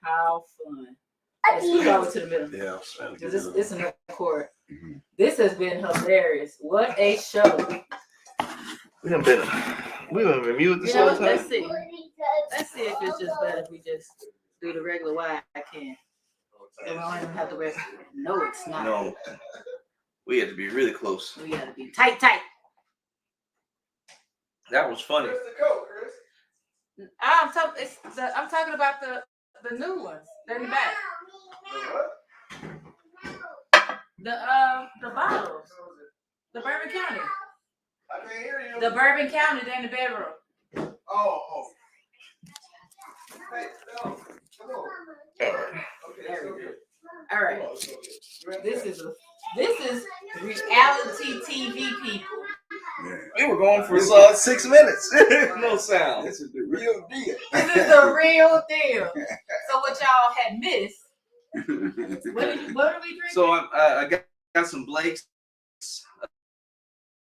How fun. Let's move over to the middle. Yeah. Because it's another court. Mm-hmm. This has been hilarious. What a show. We haven't been muted this whole time. Let's see. Let's see if it's just better if we just do the regular wide can. And we don't even have to wear. No, it's not. No. We had to be really close. We had to be tight. That was funny. Where's the coat, Chris? I'm talking about the new ones. They're in the back. The bottles. The Bourbon County. I can't hear you. The Bourbon County, they're in the bedroom. Oh. Hey, no. Come on. Okay, so good. All right. This is reality TV people. Yeah. We were going for 6 minutes. No sound. This is the real deal. This is the real deal. So what y'all had missed? What are we drinking? So I got some Blake's.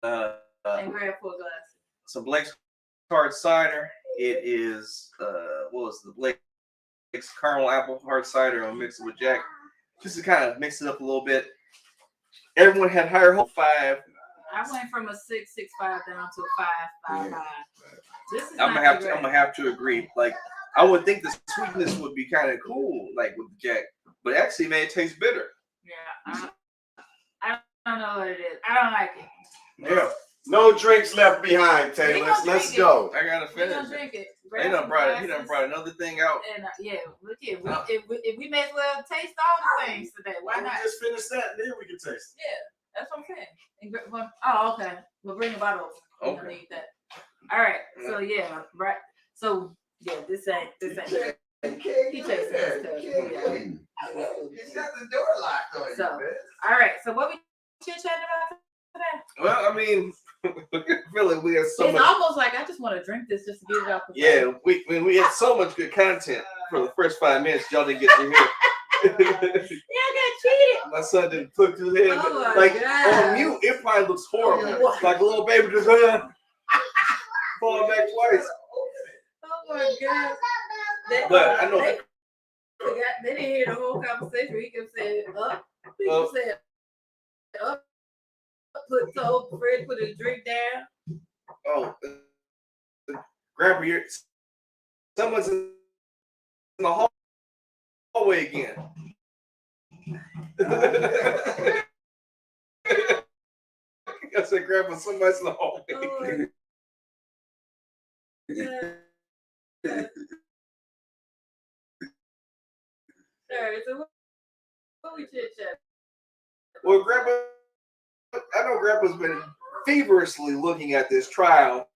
And grab 4 glasses. Some Blake's hard cider. It is what was the Blake's caramel apple hard cider and mix it with Jack, just to kind of mix it up a little bit. Everyone had higher hope 5. I went from a 6.65 down to a 5.55. This is I'm gonna have to agree. Like I would think the sweetness would be kind of cool, like with Jack, but actually, man, it tastes bitter. Yeah, I don't know what it is. I don't like it. Yeah. No drinks left behind, Taylor. Let's go. I gotta finish. We gonna drink it. He done brought another thing out. And look here. If we may as well taste all the things today, why not? We just finish that and then we can taste it. Yeah, that's what I'm saying. Oh, okay. We'll bring the bottle. We don't need that. All right. So yeah, right. So yeah, this ain't. He takes it. He's got the door locked on So, you, man. all right. So what we chit-chatting about today? Well, I mean, I feel like we had so it's much. almost like I just want to drink this just to get it out the Yeah, we had so much good content for the first 5 minutes. Y'all didn't get to hear. Yeah, I got cheated. My son didn't put his head, Oh but like God. on mute, it probably looks horrible. Like a little baby just falling back twice. Oh my God. But I know they didn't hear the whole conversation. He kept saying up. He kept saying up. Fred put his drink down. Oh, Grandpa, someone's in the hallway again. I said, Grandpa, somebody's in the hallway. Oh, all right, so what we chit-chat? Well, Grandpa, I know Grandpa's been feverishly looking at this trial.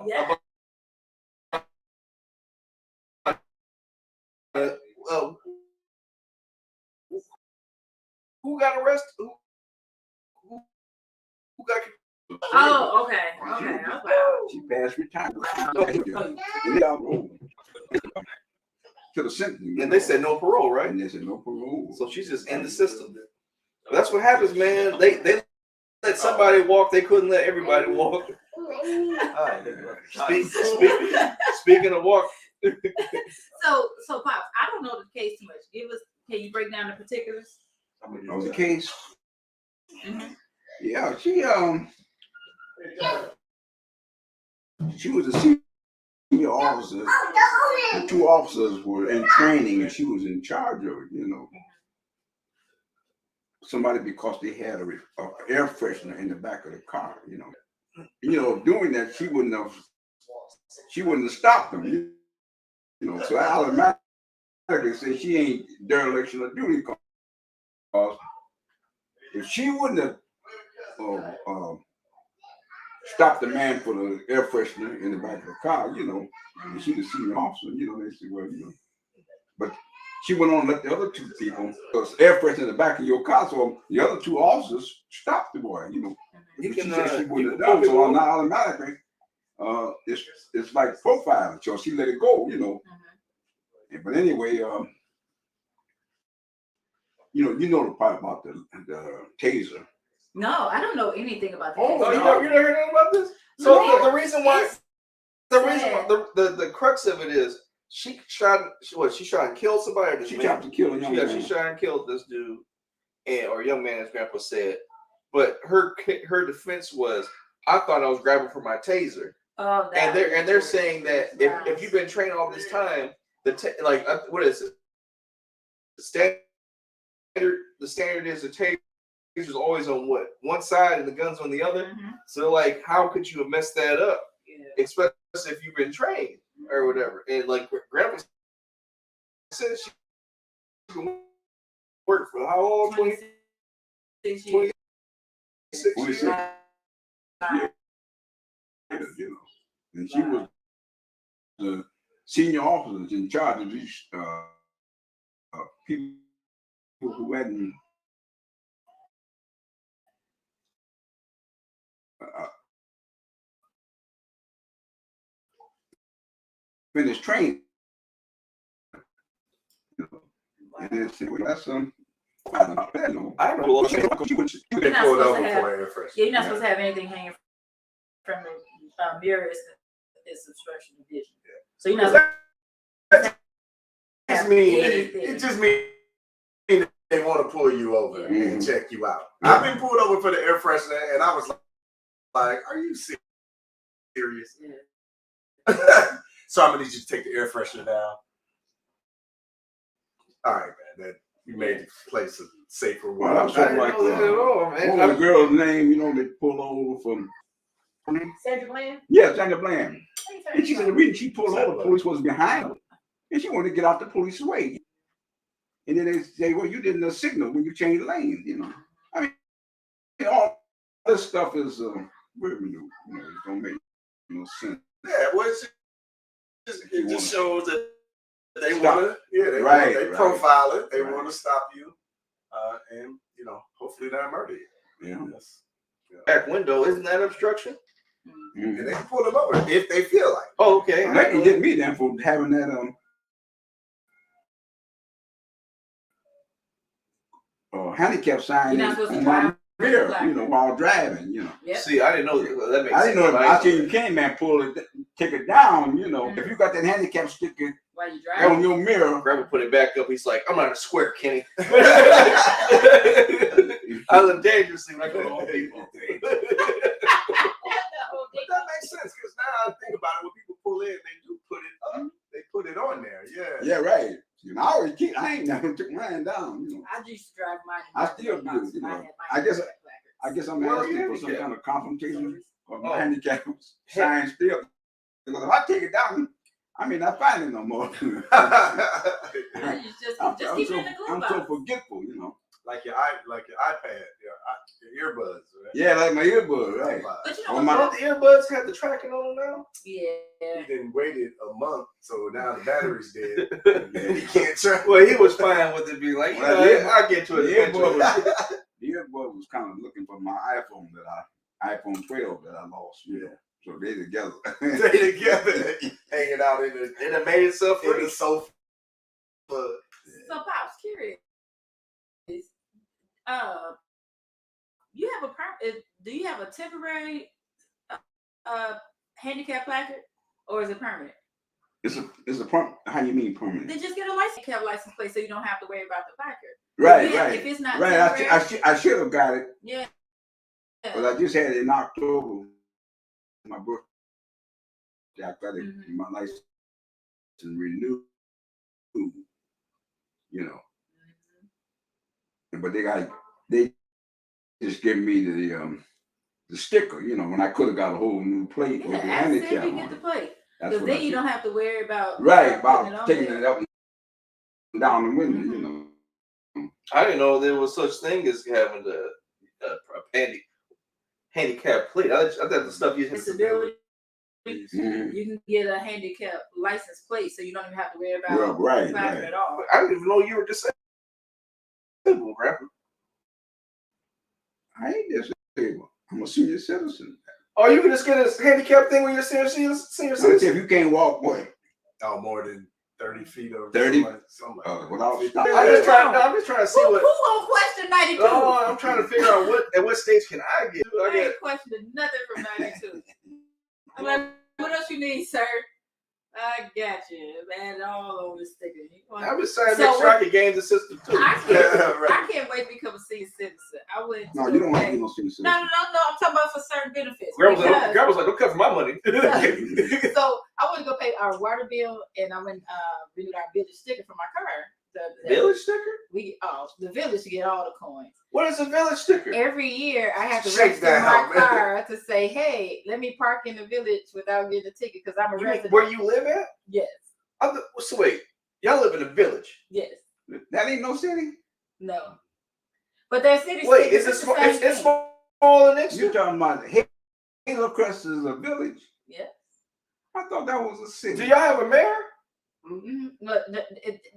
Yeah. Who got arrested? Who got? Oh, okay. She passed retirement. To the sentence. And they said no parole, right? And they said no parole. So she's just in the system. That's what happens, man. They let somebody walk. They couldn't let everybody walk. Speaking of walk. So Pops, I don't know the case too much. Can you break down the particulars? Of the case. Mm-hmm. Yeah, she was a senior officer. The 2 officers were in training, and she was in charge of it. Somebody because they had a air freshener in the back of the car. Doing that, she wouldn't have stopped them. So I automatically say she ain't dereliction of duty because if she wouldn't have stopped the man for the air freshener in the back of the car, and she's a senior officer, they said, well, but she went on and let the other 2 people, because air freshener in the back of your car, so the other 2 officers stopped the boy, You she can, said she wouldn't have done, so now automatically, it's like profiling, so she let it go, But anyway, you know the part about the taser. No, I don't know anything about that. Oh, you never heard anything about this? So the reason why, the crux of it is She shot and killed somebody? Or this She man? tried to kill a young man. She shot and killed this dude, or young man, as Grandpa said. But her defense was, I thought I was grabbing for my taser. Oh, and they're saying that if you've been trained all this time, what is it? The standard is the taser's always on one side and the gun's on the other. Mm-hmm. So like, how could you have messed that up? Yeah. Especially if you've been trained or whatever. And like Grandpa said, she worked for how long? 26 years. 26 years. You know, and she was the senior officers in charge of these people who hadn't finished training. You know, and then she would that's I don't know. I don't know. You're not supposed to have, you're not supposed to have anything hanging from the mirrors. It's obstruction of vision. So you're not supposed to have anything. It just means they want to pull you over and check you out. I've been pulled over for the air freshener, and I was like, "Are you serious?" Yeah. So I'm gonna need you to take the air freshener down. All right, man. That you made the place a safer one. Well, I like what was the girl's name? You know, they pull over from. Sandra Bland? Yeah, Sandra Bland. And she said the reason she pulled over, the police was behind her, and she wanted to get out the police's way. And then they say, "Well, you didn't signal when you changed lanes." You know, I mean, all this stuff is revenue. You know, it don't make no sense. Yeah, well, it just shows that they want to, they profile it. They want to stop you, and you know, hopefully not murder you. Yeah. Back window, isn't that obstruction? Mm-hmm. And they can pull them over if they feel like. Oh, okay. And they can get me then for having that handicap sign on my rear, you know, while driving, you know. Yep. See, I didn't know that makes I sense. didn't know. I seen you can't man pull it, take it down. You know, if you got that handicap sticker while you drive on your mirror, Grandpa put it back up. He's like, "I'm not a square, Kenny." I live dangerously when I go to home people. But that makes sense because now I think about it. When people pull in, they do put it up. They put it on there. Yeah. Yeah, right. You know, I ain't never took mine down. You know, I used to drive mine. I still do. You know, I guess I'm asking for some kind of confrontation or my handicap sign still. Because if I take it down, I may not find it no more. I'm so forgetful, you know. Like your iPad, your earbuds, right? Yeah, like my earbuds, right? But you know, don't the earbuds have the tracking on them now? Yeah. He didn't waited a month, so now the battery's dead. And he can't track. Well, he was fine with it being like, I'll get to it. The earbud was kind of looking for my iPhone 12 that I lost. Yeah. So they together. They together, hanging out in the. It made itself in the sofa. So, Pops, curious. You have do you have a temporary handicap placard, or is it permanent? It's a permanent. How do you mean permanent? Then just get a license plate so you don't have to worry about the placard. Right, If it's not right. I should have got it. Yeah. But I just had it in October. My birthday. I got it. My license renewed. You know. But they just gave me the sticker, you know, when I could have got a whole new plate with the handicap on get the plate. Because then you don't have to worry about about taking it up and down the window, you know. I didn't know there was such thing as having a handicap plate. I thought the stuff you disability. You can get a handicap license plate, so you don't even have to worry about the placard at all. I didn't even know you were disabled. Grandpa. I ain't disabled. I'm a senior citizen. Oh, you can just get a handicap thing when you're a senior citizen? If you can't walk, boy. Oh, more than 30 feet or 30? Something. Without stopping. I'm just trying to see who on question 92? Oh, I'm trying to figure out at what stage can I get. I ain't questioning nothing from 92. I'm like, what else you need, sir? I got you. Man, all over the sticker. I'm just saying, make sure I can game the system too. I can't wait to become a senior citizen. I went. No, you don't have to be no senior citizen. No. I'm talking about for certain benefits. Girl was like, don't cut for my money. So I went to go pay our water bill, and I went renewed our village sticker for my car. The village sticker? The village to get all the coins. What is a village sticker? Every year I have to register my car to say, hey, let me park in the village without getting a ticket because I'm a resident. Where you live at? Yes. So wait, y'all live in a village? Yes. That ain't no city? No. But that city. Wait, is it small? It's smaller than You're talking about Hazelcrest is a village? Yes. I thought that was a city. Do y'all have a mayor? Mm-hmm. But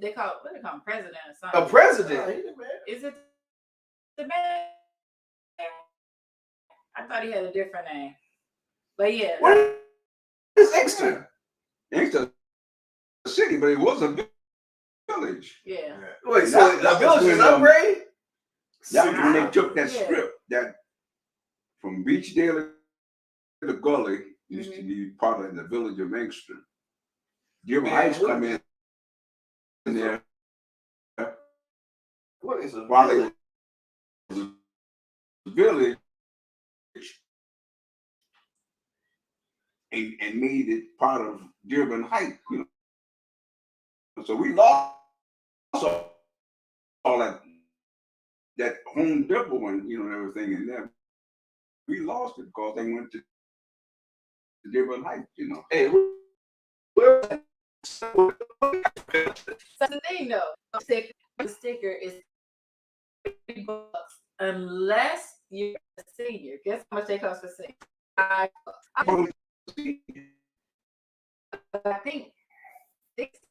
they call it, what do they call him? President or something. A president? Is it the mayor? I thought he had a different name. But yeah. What is Inkster? Inkster a city, but it was a village. Yeah. Wait, so the village is upgraded? That was when they took that strip that from Beachdale to the Gully used to be part of the village of Inkster. Give ice come in there. What is a village? Village and made it part of Dearborn Heights, you know. So we lost all that Home Depot and everything in there. We lost it because they went to Dearborn Heights, you know. Hey, so the thing though, the sticker is $50 unless you're a senior. Guess how much they cost for senior? I think 60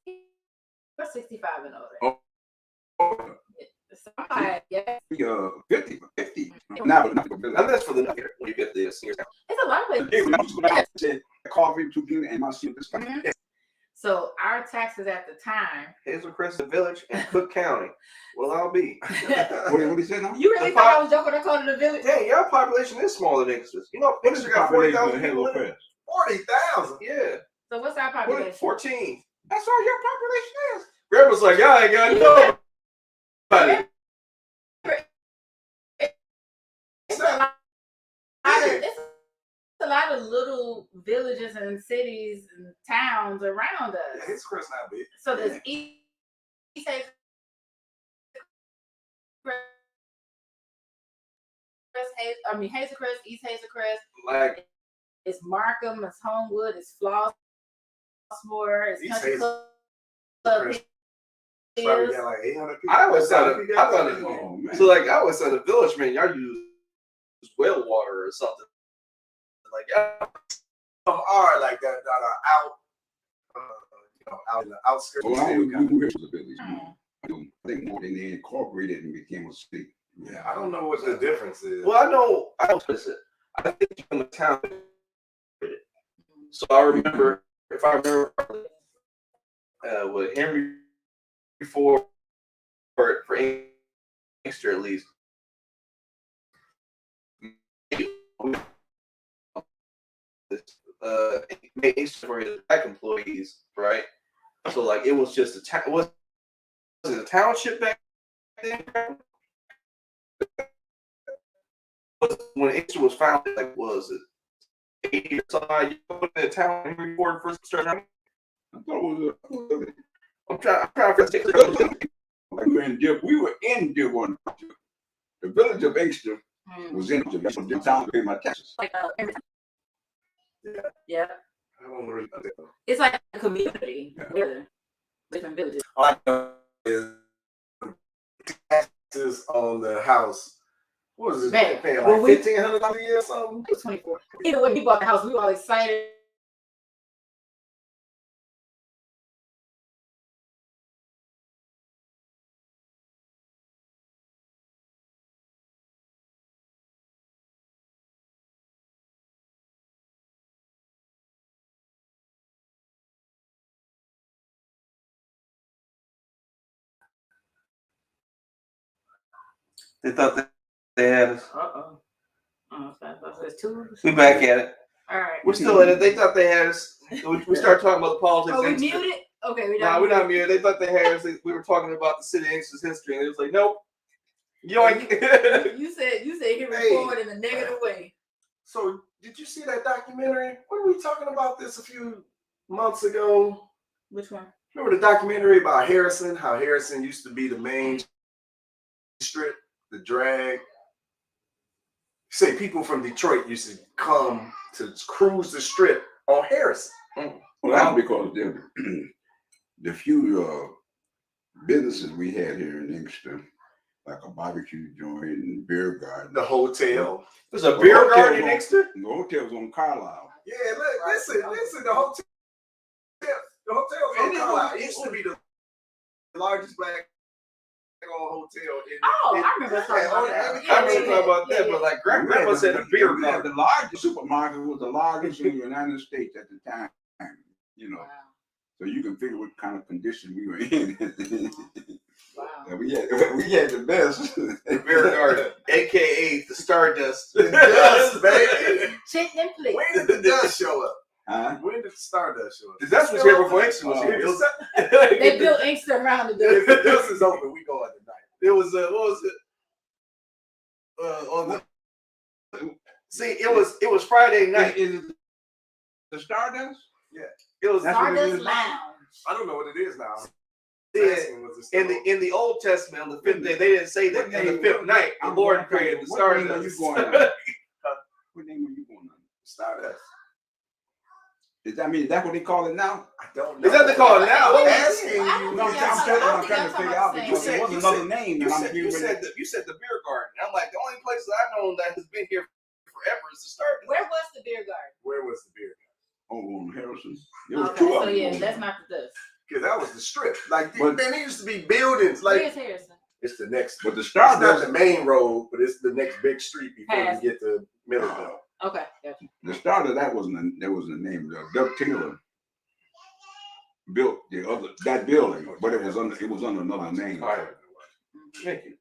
or 65 and older. Oh. Yeah. 50. Now, that's for the when you get the senior. It's a lot of places. Coffee, 2 people, and my senior discount. So our taxes at the time. Hazelcrest, the village, and Cook County. Well, I'll be. What do you say now? You really thought I was joking? I called it a village. Hey, your population is smaller than Inkster's. You know, Inkster got 40,000 people. 40,000. Yeah. So what's our population? 14. That's all your population is. Greg was like, y'all ain't got nobody. It's a lot of little villages and cities and towns around us. Yeah, Hazelcrest not big. So there's East Hazelcrest, Hazelcrest, East Hazelcrest. Like it's Markham, it's Homewood, it's Flossmoor, it's Country Club. Probably got like 800 people. I always thought the village, man, y'all use well water or something. Like some are like that are out in the outskirts. Well, I was a village. I think more than they incorporated and became a state. Yeah, I don't know what the difference is. Well, I know. I think in the town. So I remember, with Henry Ford for Inkster at least. Made Inkster for his black employees, right? So like it was just was it a township back then? When Inkster was founded, like was it 8 years old? You put in the town Henry Ford first started. I thought it was I'm trying to figure. We were in Dearborn. The village of Inkster was in the town to pay my taxes. Like yeah. I don't really know that. It's like a community. Yeah. Different villages. All I know is taxes on the house. What was it? Paying like $1,500 a year or something? It was 24. Even when we bought the house, we were all excited. They thought they had us. There's two. We back at it. All right. We're still in it. They thought they had us. we started talking about the politics. Oh, we muted? Okay, we're not muted. They thought they had us. We were talking about the city of Inkster's history, and it was like, nope. You said he record in a negative way. So did you see that documentary? What were we talking about this a few months ago? Which one? Remember the documentary about Harrison? How Harrison used to be the main strip, the drag. Say people from Detroit used to come to cruise the strip on Harrison. Well, that's because the few businesses we had here in Inkster, like a barbecue joint and beer garden. The hotel. There's a beer garden in Inkster? The hotel's on Carlisle. Yeah, listen, the hotel. The hotel's on Carlisle. It used to be the largest black hotel in I remember talking about that. I remember talking about that, but like Grandpa said the beer garden. The largest supermarket was the largest in the United States at the time. You know. Wow. So you can figure what kind of condition we were in. Wow. We had the best. The beer garden, aka the Stardust. The dust, baby. Check them, please. When did the dust show up? Huh? When did the Stardust show up? The dust was here before Inkster was here. They built Inkster around the If the dust. dust is open, we go on tonight. It was what was it? On the see, it was Friday night. Is it the Stardust? Yeah. It was Stardust Lounge. I don't know what it is now. In the Old Testament, on the fifth day, they didn't say that. On the fifth night, the Lord created the Stardust. What name are you going on? Stardust. Is that what they call it now? I don't know. Is that what they call it now? I'm asking you. I'm trying to figure out because there was another name. You said the beer garden. I'm like, the only place I know that has been here forever is the Stardust. Where was the beer garden? Where was the beer garden? Oh, on Harrison. There was Okay, two of so them. yeah, that's not the dust. Because that was the strip. Like, But- man, there used to be buildings. Where's Like, Harrison? it's the next. But the It's not Stardust, the main road, but it's the next big street before you get to Middletown. Okay, gotcha. the Stardust, that wasn't the name. Doug Taylor built that building, but it was under another name. All right. Thank you.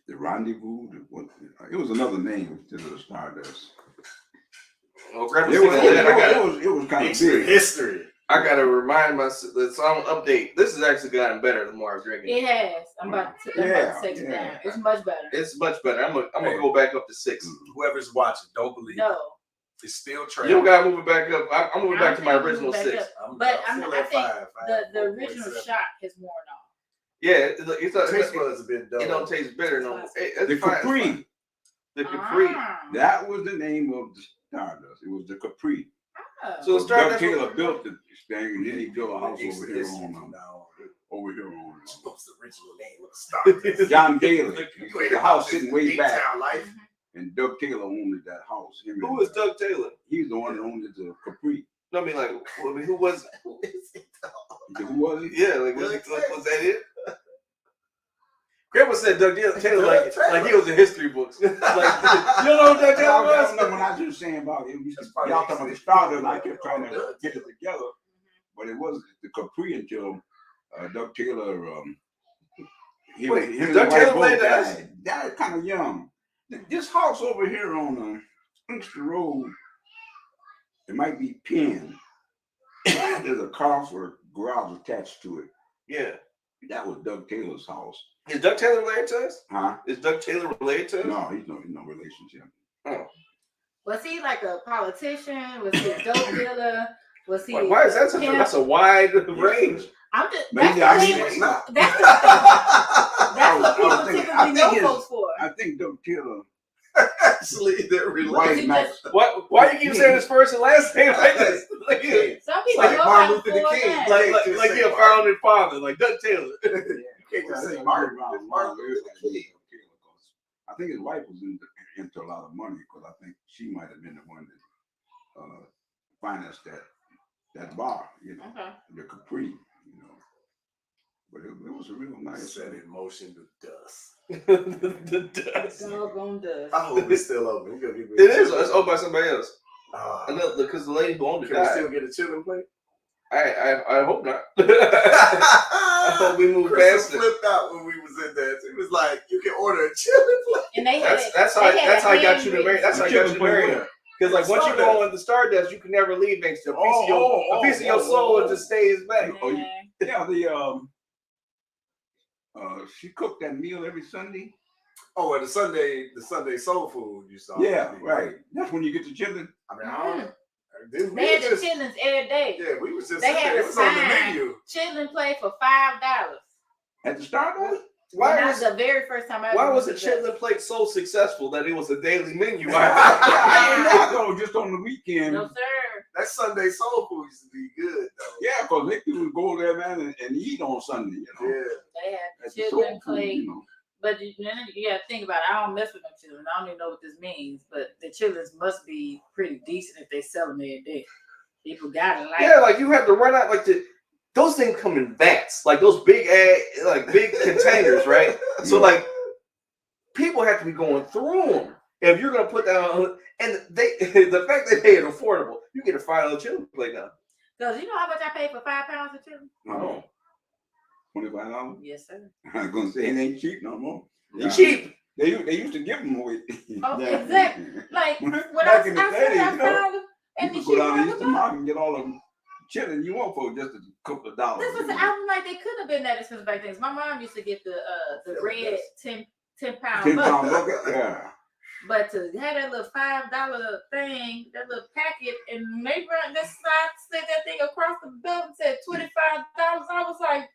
The Rendezvous. It was another name to the Stardust. Well, Grandpa It was kind of big. History. I gotta remind myself. The song update. This has actually gotten better the more I'm drinking. It has. I'm about to take it down. It's much better. It's much better. I'm gonna go back up to 6. Whoever's watching, don't believe it. No. It's still You trash. don't gotta move it back up. I'm moving back to my I'm original moving back 6. up. But I still think at 5. the original shot has worn off. Yeah, Taste buds have been done. it don't taste bitter no more. The Capri. The Capri. That was the name of the Stardust. It was the Capri. So Doug Stardust. Taylor built the thing, and then he built a house It's over here on What's the original name of the Stardust? John Daly. The house sitting way back, Town Life. and Doug Taylor owned that house. Who was Doug Taylor? He's the one that owned the Capri. No, I mean, like, who was? Who is it? Who was he? Yeah, like, was that it? Grandpa said Doug Taylor like he was in history books. Like, you don't know who Doug Taylor was? No, when I was just saying about it, y'all talking about the Stardust, and I kept trying to get it together, but it wasn't the Capri until Doug Taylor. Doug Taylor played that? Died kind of young. This house over here on Inkster Road, it might be Penn. There's a car for garage attached to it. Yeah. That was Doug Taylor's house. Is Doug Taylor related to us? Huh? Is Doug Taylor related to us? No, he's no relationship. Oh. Was he like a politician? Was he a dope dealer? Was he? Why is that such that's a wide range? I'm just. Maybe That's it's not. That's what people typically know folks for. I think Doug Taylor. Actually, they're related. Why you keep saying his first and last name like this? Like, Some people like go Martin by Luther full King. name. like he a founding father, like Doug Taylor. You can't just say Martin. Martin Luther King. I think his wife was into a lot of money because I think she might have been the one that financed that bar, Okay. the Capri, But it was a real nice. Set in motion the dust. The dust. Doggone dust. I hope it's still open. It is. It's owned by somebody else. Can Because the lady who owned it we died. still get a chilling plate? I hope not. I hope we move past it. Flipped out when we was in there. It was like you can order a chilling plate. And they had That's how I got you to marry. That's how I got you to marry her. Because like once you go on the Stardust, you can never leave next to a piece of your soul just stays back. She cooked that meal every Sunday. Oh, well, the Sunday soul food you saw. Yeah, right. That's when you get the chitlin. I mean, I don't. They had the chitlins every day. Yeah, we was just. They had it was on the menu. Chitlin plate for $5 at the Stardust. Why was the very first time I? Why was the chitlin plate so successful that it was a daily menu? I go just on the weekend. No sir. That Sunday soul food used to be good though. Yeah, because they people go there, man, and eat on Sunday. You know. Yeah. They had the chitlin plate. You know. But you gotta think about it. I don't mess with them chitlins. I don't even know what this means. But the chitlins must be pretty decent if they sell them every day. People got it. Like you have to run out those things come in vats, like those big containers, right? So like people have to be going through them. If you're gonna put that on, and the fact they pay it affordable, you get a $5 chitlin plate now. Because you know how much I paid for 5 pounds of chitlin? No. $25? Yes, sir. I was gonna say it ain't cheap no more. It's cheap. They used to give them away. Oh, exactly. Like when back in the day, I found them, and you could go down to Eastern Market and get all the chitlin you want for just a couple of dollars. This was I'm like they couldn't have been that expensive back then. My mom used to get the red 10 pound 10 pound bucket. Yeah. But to have that little $5 thing, that little packet, and they run this side, slid that thing across the belt and said $25. I was like,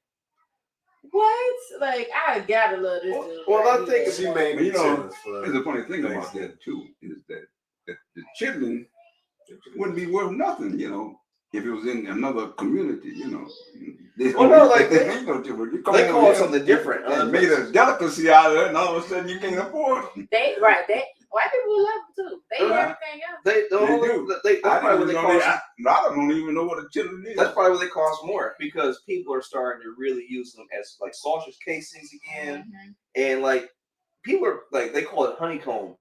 what? Like, I gotta love this dude. Well, I think she made me, there's a funny thing about that too, is that the chitlin wouldn't be worth nothing, you know, if it was in another community, you know. They call it something different. They made a delicacy out of it, and all of a sudden you can't afford it. White people love them too. They eat everything else. They do. That's probably what they cost. I don't even know what a chitlin is. That's probably what they cost more because people are starting to really use them as like sausage casings again, and like people are like they call it honeycomb,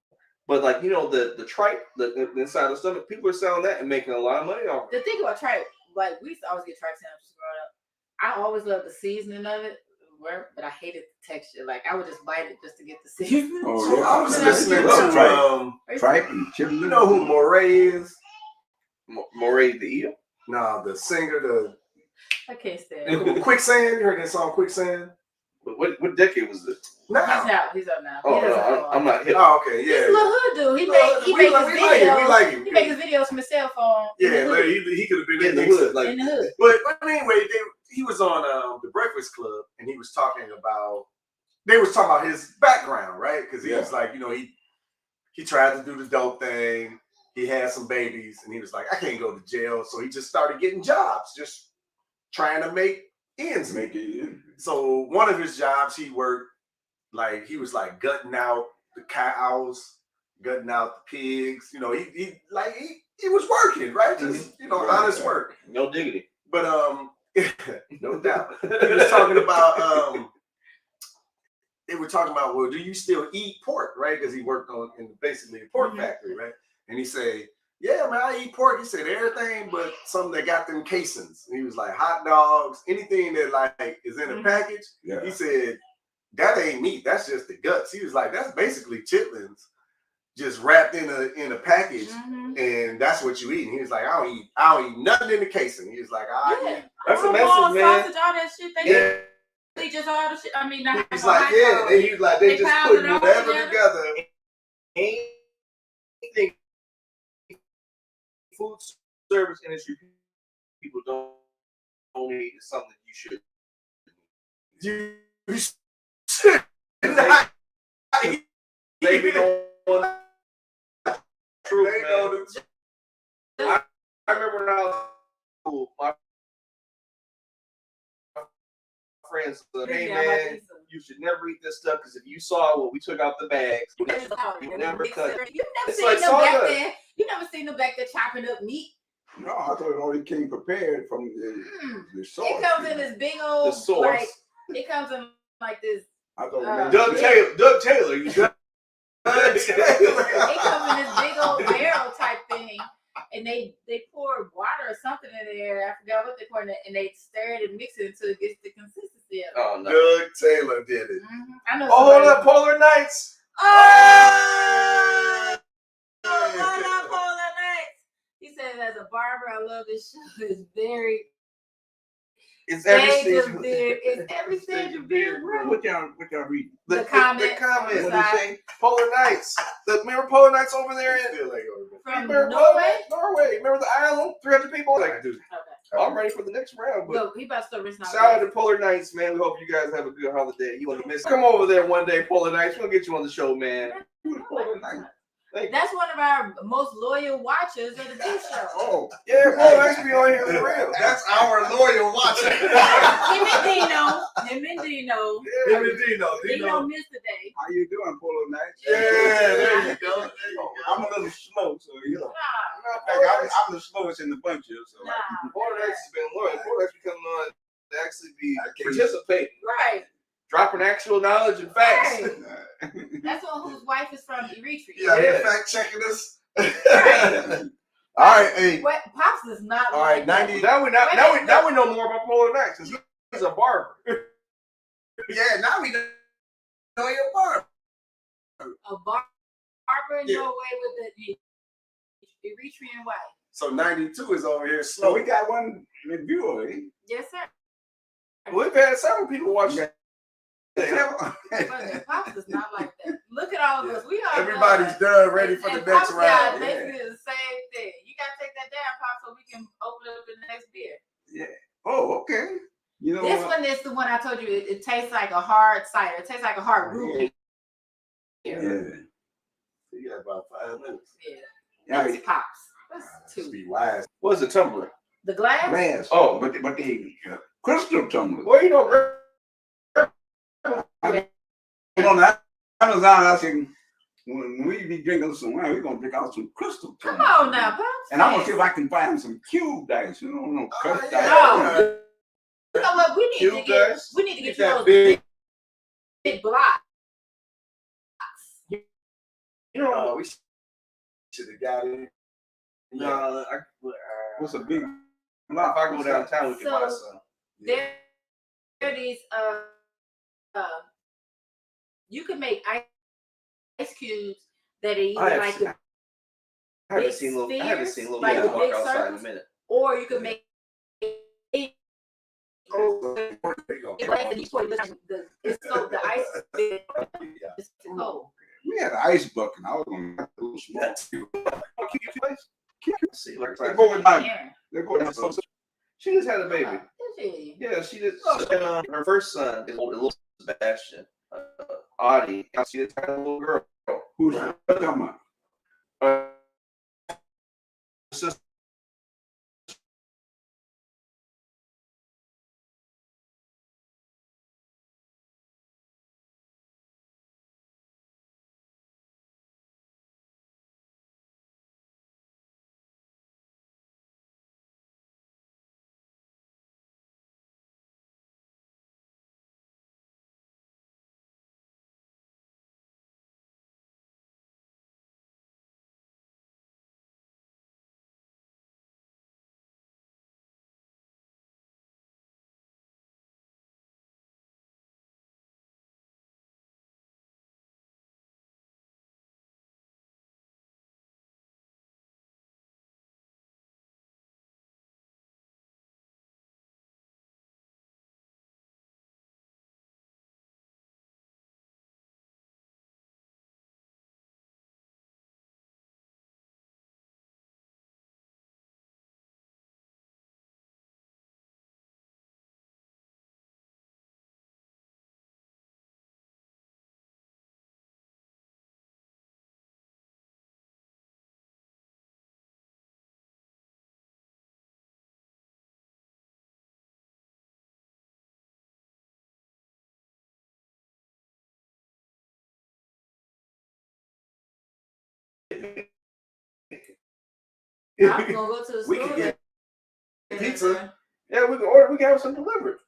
but like you know the tripe, the inside of the stomach, people are selling that and making a lot of money off it. The thing about tripe, like we used to always get tripe sandwiches growing up. I always loved the seasoning of it. But I hated the texture. Like I would just bite it just to get the seasoning. Oh yeah, I was listening to tripe and chitlin. You know who Moray is? Moray the Eater? No, the singer. I can't stand Quicksand. You heard that song Quicksand? What decade was this? No. He's up now. Oh, I'm not hip. Oh, okay, yeah. He's a little hood dude. He makes videos. We like him. He makes his videos from his cell phone. Yeah, like he could have been in the hood. Like, in the hood. But anyway, he was on the Breakfast Club, and he was talking about. They was talking about his background, right? Because he was like, you know, he tried to do the dope thing. He had some babies, and he was like, I can't go to jail, so he just started getting jobs, just trying to make ends meet. So one of his jobs, he worked like he was like gutting out the cows, gutting out the pigs. You know, he was working, right? Just honest work, no diggity. But no doubt, he was talking about they were talking about, well, do you still eat pork, right? Because he worked in basically a pork factory, right? And he said, yeah, man, I eat pork. He said everything but something that got them casings. And he was like hot dogs, anything that like is in a package. Yeah. He said that ain't meat. That's just the guts. He was like, that's basically chitlins, just wrapped in a package, and that's what you eat. And he was like, I don't eat nothing in the casing. He was like, that's a message, man. Sausage, all that shit. They just all the shit. I mean, he's like, they just putting whatever together. Anything food service industry people don't eat is something you should. You should not eat. Maybe don't. True, man. I remember when I was in school, my friends said, hey man, you should never eat this stuff because if you saw what we took out the bags, you never touch it. You never seen them back there chopping up meat. No, I thought it already came prepared from the sauce. It comes in this big old like it comes in like this. I thought Doug Taylor. It comes in this big old barrel type thing, and they pour water or something in there. I forgot what they poured in it, and they stir it and mix it until it gets the consistency of it. Oh no! Doug Taylor did it. I know. Oh, hold up, Polar Nights. Oh, Polar Nights. as a barber, I love this show. It's very It's every stage stage. of beard. It's every stage of beard, bro. What y'all reading? The comments. What What they say? Polar Nights. Remember Polar Nights over there in From remember Norway? Norway. Remember the island? 300 people? Like, do. Okay. I'm ready for the next round. But Look, he about to start rinsing shout out to Polar Nights, man. We hope you guys have a good holiday. You want to miss? Come over there one day, Polar Nights. We'll get you on the show, man. Polar Nights. That's one of our most loyal watchers of the Beef Show. Oh, Yeah, Polar Nights be on here for real. That's our loyal watcher. Him and Dino. Yeah, Dino missed today. how you doing, Polar Nights? Yeah, there you go. I'm a little slow, so you know. Nah. I'm the slowest in the bunch here, so. Nah. Polar Nights has been loyal. Polar Nights be coming on to actually be I can't- participating, Right. dropping actual knowledge and facts. Right. That's one whose wife is from Eritrea. Yeah, Yeah. they fact checking us. Right. All right, hey. What Pops is not All right, like that. 90. Now we know more about Polar Nights because he's a barber. Yeah, now we know your barber. A barber in Yeah. Norway with the Eritrean wife. So 92 is over here So slow. we got one reviewer, eh? Yes, sir. We've had several people watch that. But Pops is not like that. Look at all of us. We are Everybody's done. done, ready for the And next Pops got round. basically the same thing. You gotta take that down, Pops, so we can open up the next beer. Oh, okay. You know This what? one is the one I told you. It tastes like a hard cider. It tastes like a hard root beer. Yeah. You got about 5 minutes. Yeah. Yeah, That's Pops. That's Just two. be wise. What's the tumbler? The glass? glass. Oh. but the crystal tumbler. Well, you know, On the Amazon, I said, when we be drinking some wine, we're gonna drink out some crystal Come tumbler. on now, Pops. And I'm gonna see if I can find some cube dice. You know, no crystal dice. No. You know what? We need to Cube get dice? we need to get Get you that those big- big blocks. you know, We should have got it. no, What's a big if I go downtown, we can buy So- some. There are these you can make ice cubes that are either I like the haven't big seen little spheres, little like guys the walk big outside in a circles. minute. or you can make Oh, there you go. it's so the ice is big, Yeah. it's cold. We had an ice bucket. I was gonna have a little small. That's you. See, like, They go with my. Yeah. They go with my. she just had a baby. Is she? Yeah, she did. Her first son is little Sebastian, Audie. She just had a little girl. Who's talking about? Sister. I'm gonna go to the We store. can get pizza. Yeah, we can order. We can have some delivered.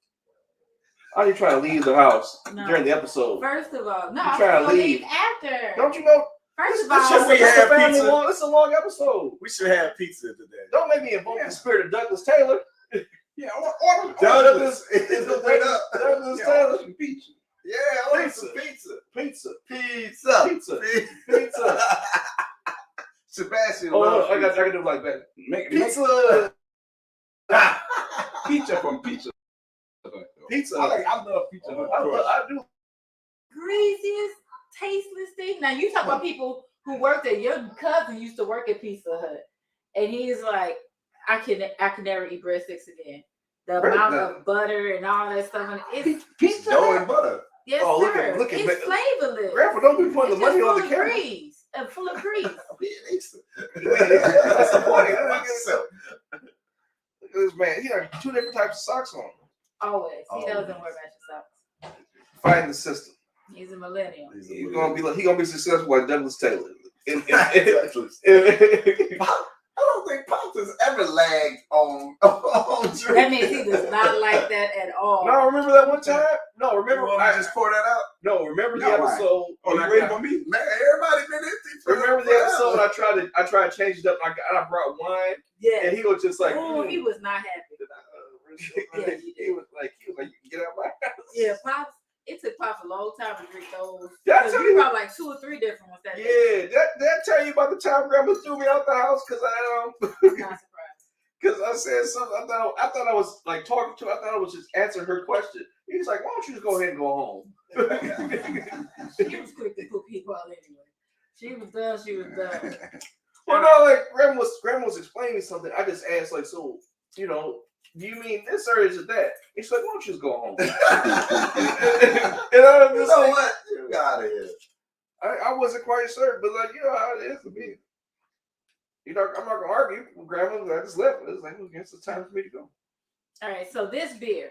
Are you trying to leave the house No. during the episode? First of all, no, You I'm trying to gonna leave. leave after. Don't you know? First of this all, should we It's have a family pizza? long. It's a long episode. We should have pizza today. Don't make me invoke the spirit of Douglas Taylor. Yeah, order. Douglas is the way up. Douglas Yeah, Taylor. order some pizza. Yeah, I want Pizza. some pizza. Pizza. Pizza. Pizza. Pizza. Pizza. Sebastian. Oh, loves I got pizza. to do like that. Pizza. Pizza from Pizza Hut. Pizza. I love Pizza Hut. I do. Greasiest, tasteless thing. Now you talk about people who worked at your cousin used to work at Pizza Hut, and he's like, I can never eat breadsticks again. The amount of butter and all that stuff, and it's Pizza dough and butter. yes, Oh, sir. look at It's flavorless. Grandpa, don't be putting the money on the camera. Full of grease. That's the point. Look at this man. He got 2 different types of socks on. Always. He doesn't wear matching socks. Fighting the system. He's a millennial. He gonna be successful like Douglas Taylor. I don't think Pops has ever lagged on drinking. That means he does not like that at all. No, remember that one time? No, remember I just pour that out. No, remember the No, episode? Oh, you waiting for me? Man, everybody been empty. Remember the episode? I tried to change it up. I brought wine, Yeah. and he was just like, oh, he was not happy. he was like, you can get out of my house. Yeah, Pops. It took Pops a long time to drink those. Did I tell You you? brought like 2 or 3 different ones that day. Yeah, did I tell you about the time Grandma threw me out the house because I'm not surprised. because I said something. I thought I was like talking to her. I thought I was just answering her question. He's like, why don't you just go ahead and go home? She was quick to put people out anyway. She was done. Well, no, like Grandma was explaining something. I just asked, like, so, do you mean this or is it that? He's like, why don't you just go home? And I'm You just know like, what? You got out of here. I wasn't quite certain, but like, how it is to me. I'm not gonna argue with Grandma. I just left. It was like, okay, it's the time for me to go. All right, so this beer,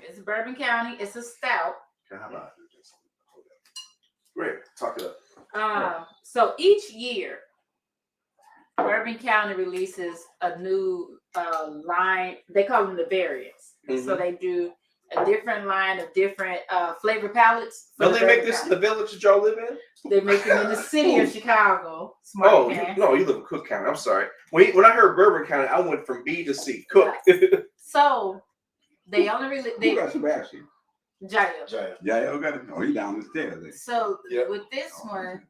it's Bourbon County. It's a stout. How about this? Great. Talk it up. So each year, Bourbon County releases a new line. They call them the variants. Mm-hmm. So they do a different line of different flavor palettes. Don't they make this in the village that y'all live in? They make them in the city of Chicago. You live in Cook County. I'm sorry. When I heard Bourbon County, I went from B to C. Cook. So they only release. Who got Sebastian? Jail. Jail got him. Oh, he down the stairs. So with this one,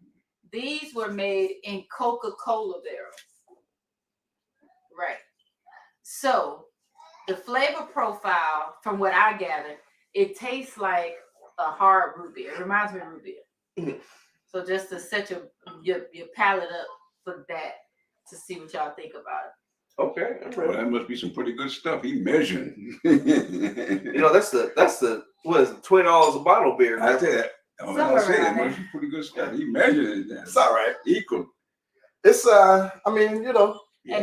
these were made in Coca-Cola barrels. Right. So the flavor profile, from what I gathered, it tastes like a hard root beer. It reminds me of root beer. Mm-hmm. So just to set your palate up for that, to see what y'all think about it. Okay. Well, that must be some pretty good stuff. He measuring. That's the what is it, $20 a bottle beer. I tell you that. I say that must be pretty good stuff. He measured it. It's all right. Equal. It's And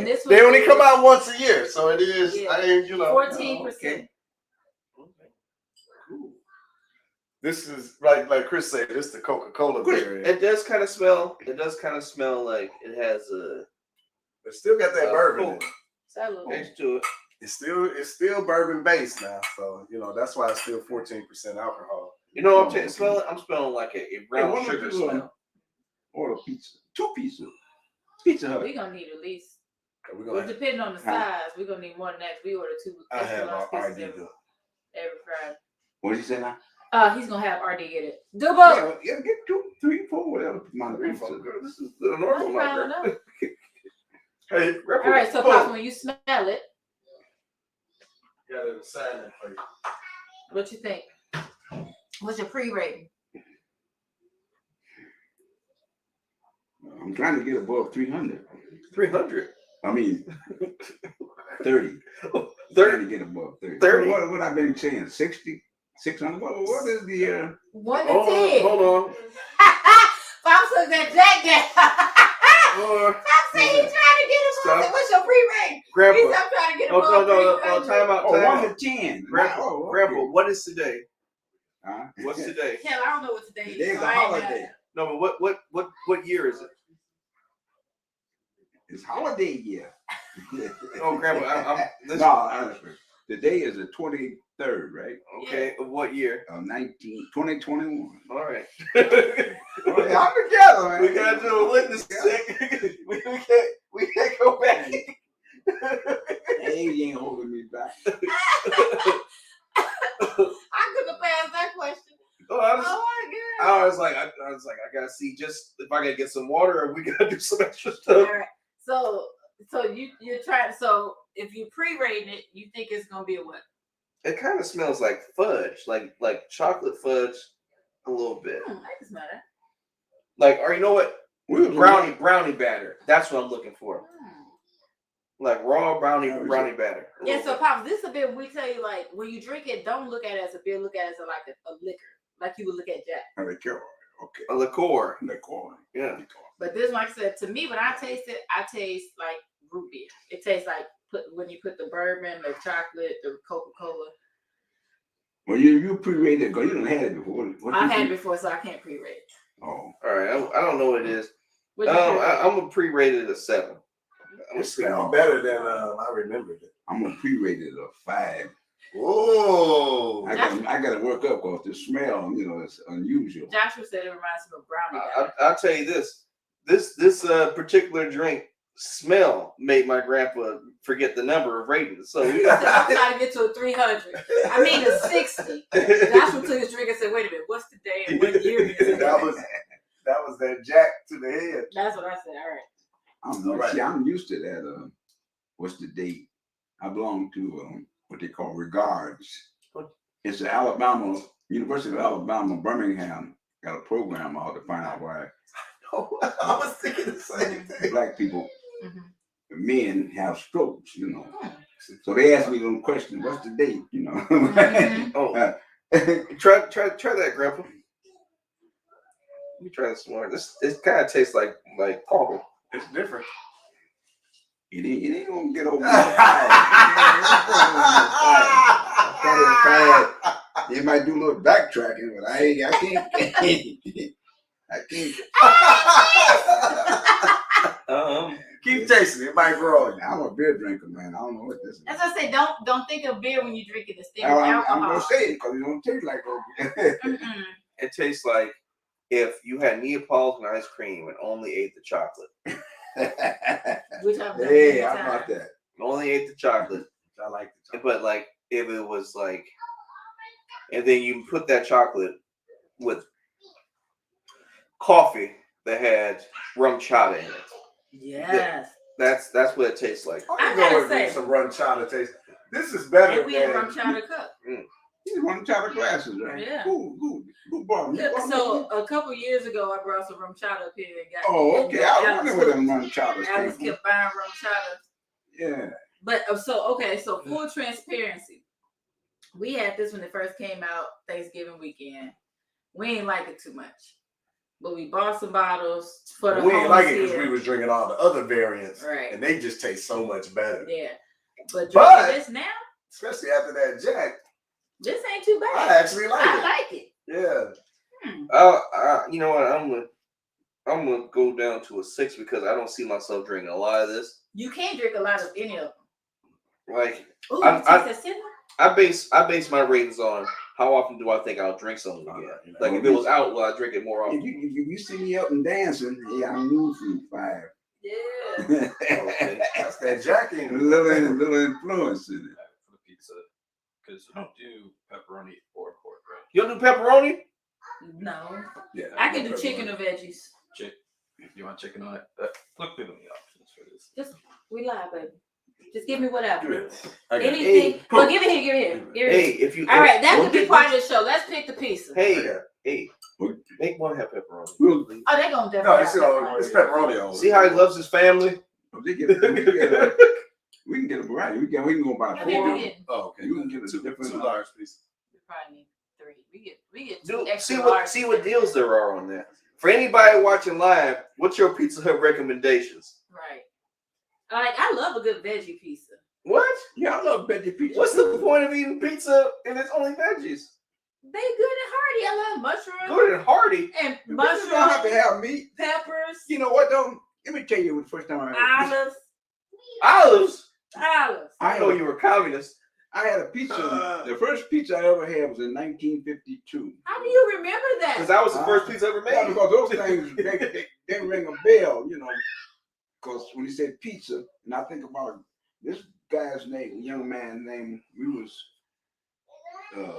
this they only come out once a year, so it is. Yeah. 14%. Okay. Cool. This is like Chris said. This is the Coca-Cola beer. It does kind of smell. It does kind of smell like it has a. It still got that bourbon. Taste to it. It's still bourbon based now, so that's why it's still 14% alcohol. I'm smelling like a brown sugar smell. Order pizza. 2 pizzas. Pizza Hut. We're gonna need at least. Depending on the size, we're gonna need more than that. We order 2 I have pizzas RD every Friday. What did you say now? He's gonna have RD get it. Double. Yeah, get 2, 3, 4, whatever. This is the normal number. Hey, all right, so Pops, when you smell it, got it sign it for you. what you think? What's your pre-rating? I'm trying to get above 300. 300. I mean, 30. 30. Trying to get above 30. 30. What I've been saying? 60? 600? What is the 1 to 10. Hold on. Pops took that Jack down. Pops said he's trying to get him. I said, what's your pre-rating? Grandpa. He's not trying to get him. No, time out. 1 to 10. Grandpa, what is today? Huh? What's today? Hell, I don't know what today is. Today's a holiday. No, but what year is it? It's holiday year. Oh, Grandpa, today is the 23rd, right? Okay, of what year? 2021. All right. I'm together, man. We gotta do a witness check. we can't go back. Hey, you ain't holding me back. I couldn't have passed that question. Oh, my God. I was like, I gotta see just if I gotta get some water or we gotta do some extra stuff. All right. So So you're trying. So if you pre-rating it, you think it's gonna be a what? It kind of smells like fudge, like chocolate fudge, a little bit. I can smell that. Like, or you know what? Brownie batter. That's what I'm looking for. Like raw brownie batter. Yeah, so Pops, this is a beer we tell you, like, when you drink it, don't look at it as a beer, look at it as like a liquor. Like you would look at Jack. A liqueur. Okay. A liqueur. Yeah. But this, like I said, to me, when I taste it, I taste like root beer. It tastes like when you put the bourbon, the chocolate, the Coca-Cola. Well, you pre-rated it because you done had it before. I've had it before, so I can't pre-rate it. Oh. All right. I don't know what it is. I'm gonna pre-rate it a 7. It smells better than I remembered it. I'm gonna pre-rate it a 5. Whoa! I got to work up because the smell, it's unusual. Joshua said it reminds him of brownie. I'll tell you this. This particular drink smell made my grandpa forget the number of ratings. So I'm trying to get to a 300. I mean a 60. Joshua took his drink and said, "Wait a minute, what's the day and what year is it?" That was that Jack to the head. That's what I said. All right. See, I'm used to that. What's the date? I belong to what they call Regards. It's the University of Alabama, Birmingham, got a program out to find out why. I was thinking the same thing. Black people, men have strokes, So they asked me them questions. What's the date? Try that, Grandpa. Let me try this one. This kind of tastes like coffee. It's different. It ain't gonna get over it. It might do a little backtracking, but I can't. Keep tasting it. It might grow on you. I'm a beer drinker, man. I don't know what this is. As I say, don't think of beer when you drink it. Think of I'm alcohol. gonna say it because it don't taste like It tastes like if you had Neapolitan ice cream and only ate the chocolate. Which I've done. Hey, how about that? Only ate the chocolate. I like the chocolate. But like if it was like, and then you put that chocolate with coffee that had rum chata in it. Yes. That's what it tastes like. I gotta say, some rum chata taste. This is better. And we had rum chata cup. You rum chata glasses, right? Yeah. Who brought them? So a couple years ago, I brought some rum chata up here and got. Oh, okay. I wonder where them rum chata. Alex kept buying rum chata. Yeah. But so full transparency. We had this when it first came out Thanksgiving weekend. We ain't like it too much. But we bought some bottles for the We ain't like it here. because we was drinking all the other variants. Right. And they just taste so much better. Yeah. But drinking this now, especially after that Jack, this ain't too bad. I actually like it. I like it. Yeah. You know what? I'm gonna go down to a 6 because I don't see myself drinking a lot of this. You can't drink a lot of any of them. Like I base my ratings on how often do I think I'll drink something again. Like if it was out, will I drink it more often? If you see me up and dancing, yeah, I'm usually 5. Yeah. Okay. That's that Jack in A little influence in it. For the pizza, because you don't do pepperoni or pork, right? You don't do pepperoni? No. Yeah. I can do chicken or veggies. You want chicken on it? Look through the options for this. Just we lie, baby. Just give me whatever. Okay. Anything. Well, give it here. Hey, if you all right, that could be part of the show. Let's pick the pizza. Hey, make one have pepperoni. Oh, they gonna definitely. No, it's pepperoni on. See how he loves his family? We can get a variety. We can go by 4. Oh, okay. You can get a different 2 large pieces. We probably need 3. We get 2 extra see what deals there are on there. For anybody watching live, what's your Pizza Hut recommendations? Right. Like I love a good veggie pizza. What? Yeah, I love veggie pizza. What's the point of eating pizza and it's only veggies? They good and hearty. I love mushrooms. Good and hearty. And You mushrooms. don't have to have meat. Peppers. You know what though? Let me tell you the first time I had Olives? I know you were communist. I had a pizza. The first pizza I ever had was in 1952. How do you remember that? Because that was the first pizza ever made. Yeah, because those things they ring a bell, Because when you said pizza, and I think about this guy's name, young man's name, we was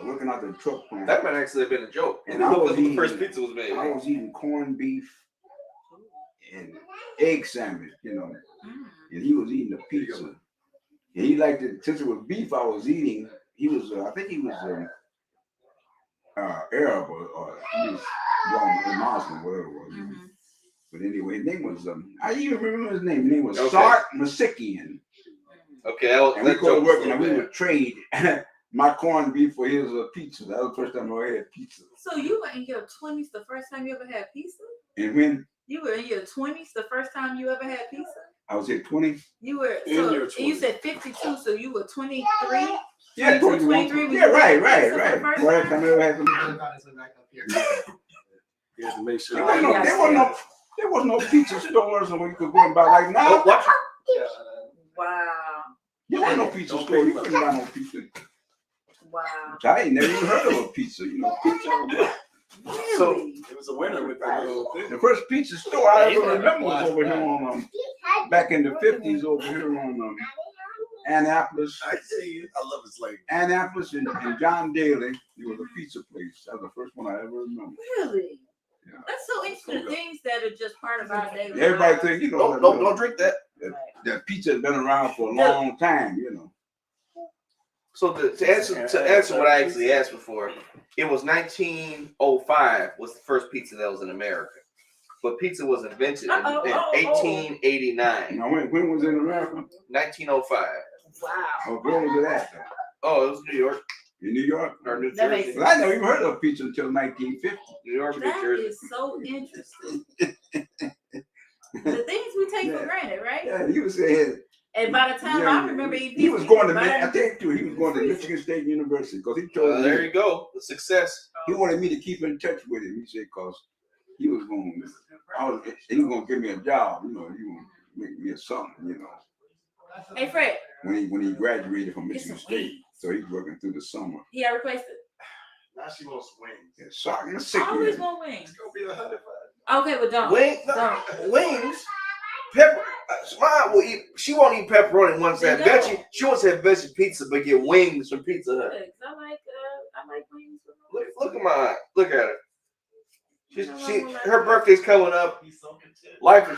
looking out the truck plant. That might actually have been a joke. And I was the first pizza was made. I was eating corned beef and egg sandwich, you know. Mm. And he was eating a pizza. And he liked it, since it was beef I was eating, he was, I think he was Arab or he was Muslim, whatever it was. Mhm. But anyway, his name was, I even remember his name. His name was Okay. Sart Masikian. Okay, And we go to work and we would trade my corned beef for his pizza. That was the first time I ever had pizza. So you were in your 20s the first time you ever had pizza? And when You were in your 20s the first time you ever had pizza? I was at 20. You were, In so your and you 20s. said 52, so you were 23? Yeah, 22, 21. 23 when Yeah, you right. had pizza for the first First time? time I ever had some. You have to make sure. There was no pizza stores where you could go and buy like now. Watch Wow. There was no pizza store. You couldn't buy no pizza. Wow. I ain't never even heard of a pizza. You know, pizza. Really? So- It was a winner with that little thing. The first pizza store I ever remember was over here on back in the 50s over here on Annapolis. I see you. I love his lady. Annapolis and John Daly. It was a pizza place. That was the first one I ever remember. Really? Yeah. That's so interesting. Things that are just part of our daily Everybody lives. think, you know, Don't drink that. that pizza has been around for a long time, you know. So to answer what I actually asked before, it was 1905 was the first pizza that was in America, but pizza was invented in 1889. Now, when was it in America? 1905. Wow. Oh, where was it at? Oh, it was New York In New York? or New That makes Jersey. Well, I never even heard of pizza until 1950. New York or New That Jersey. is so interesting. The things we take for granted, right? Yeah, he was saying. And by the time I remember eating he pizza, was going to, buying- I think too, he was going to Michigan State University because he told There me you go. The success. he wanted me to keep in touch with him. He said, because he was going to give me a job, you know, he was make me a something, you know. Hey Fred. When he graduated from Get Michigan some State, wings. so he's working through the summer. Yeah, I replaced it. Now she wants wings. Yeah, sorry, I'm I sick always of want wings. It's gonna be 100. Okay, but don't. Wings. Pepper. Mom will eat. She won't eat pepperoni once that No. veggie. She wants to have veggie pizza, but get wings from Pizza Hut. I like wings. With my Look at my aunt. Look at her. Her birthday's coming up.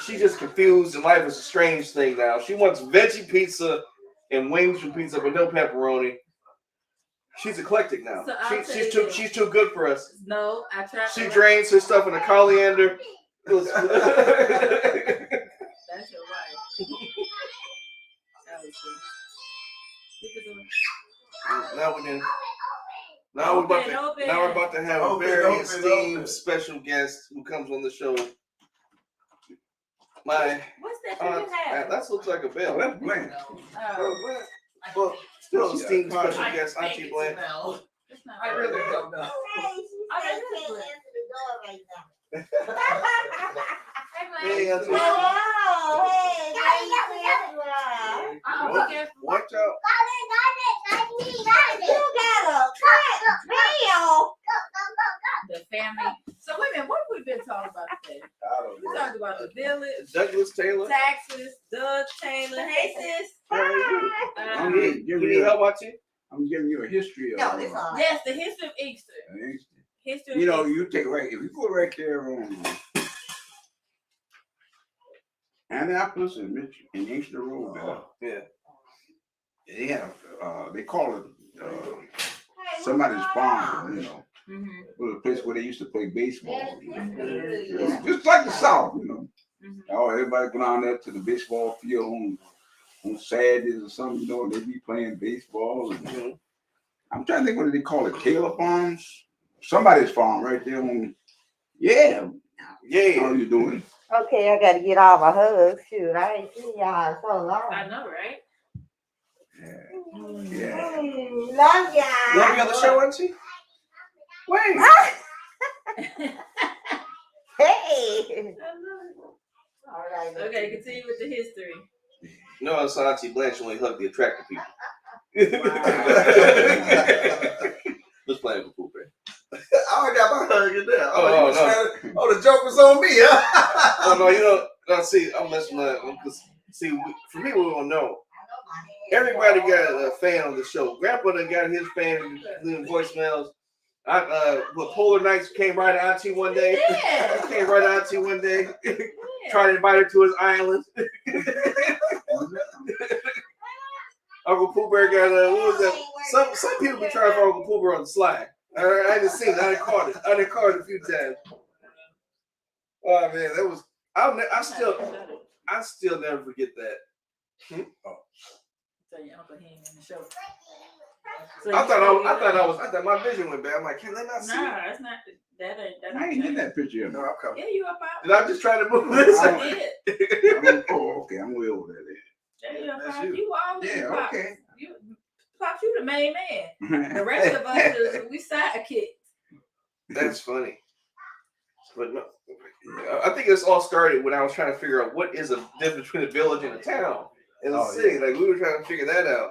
She's just confused, and life is a strange thing now. She wants veggie pizza and wings from Pizza, but no pepperoni. She's eclectic now. So I'll tell you this. She's too good for us. No, I tried. She drains her stuff in a coriander. That's your wife. That was good. Now we're about to have a very esteemed special guest who comes on the show. My What's that you have? that looks like a bell. Oh, that's bland. Well, still Yeah. esteemed special guest, Auntie Blanche. It's not I really don't know. Hey, Auntie. Watch out. The family. So wait a minute, what have we been talking about today? We talked about the village, Douglas Taylor. taxes, Doug Taylor. Hey sis. You need help, Auntie? I'm giving you a history of Yes, the history of Easter. History of you know, Easter. you take right, if you go right there on Annapolis and Inkster Road there, Yeah. they have, they call it somebody's farm, you know. Mm-hmm. It was a place where they used to play baseball. You know? Just like the South, you know. Mm-hmm. Oh, everybody go down there to the baseball field on Saturdays or something, you know, they be playing baseball. And I'm trying to think, what do they call it? Taylor Farms? Somebody's farm right there on, yeah. How are you doing? Okay, I gotta get all my hugs. Shoot, I ain't seen y'all in so long. I know, right? Yeah. Love You want to be on y'all. the show, Auntie? Wait. Hey. All right. Okay, continue with the history. No, it's Auntie Blanche only hug the attractive people. Let's play with poop, man. I already got my hug in there. Oh, The joke was on me, huh? Oh no, you know. No, see, I'm messing with because see, for me, we don't know. Everybody got a fan on the show. Grandpa done got his fan leaving voicemails. The Polar Nights came right out to you one day. Yeah. Came right out to you one day. Tried to invite her to his island. Uncle Pooh Bear got what was that? Some people be trying for Uncle Pooh Bear on the slide. I didn't see it. I didn't caught it. A few times. Oh man, that was. I still never forget that. So your uncle he ain't in the show. I thought my vision went bad. I'm like, can they not see? Nah, that's not that. I ain't in that picture. No, I'm coming. Yeah, you up out. Did I just try to move this? I did. Oh, okay. I'm way over there. Yeah, you up That's out. you. You always Yeah, Pops. okay. Pops, you the main man. The rest of us, we sidekicks. That's funny. But no, I think this all started when I was trying to figure out what is the difference between a village and a town and a city. Like we were trying to figure that out.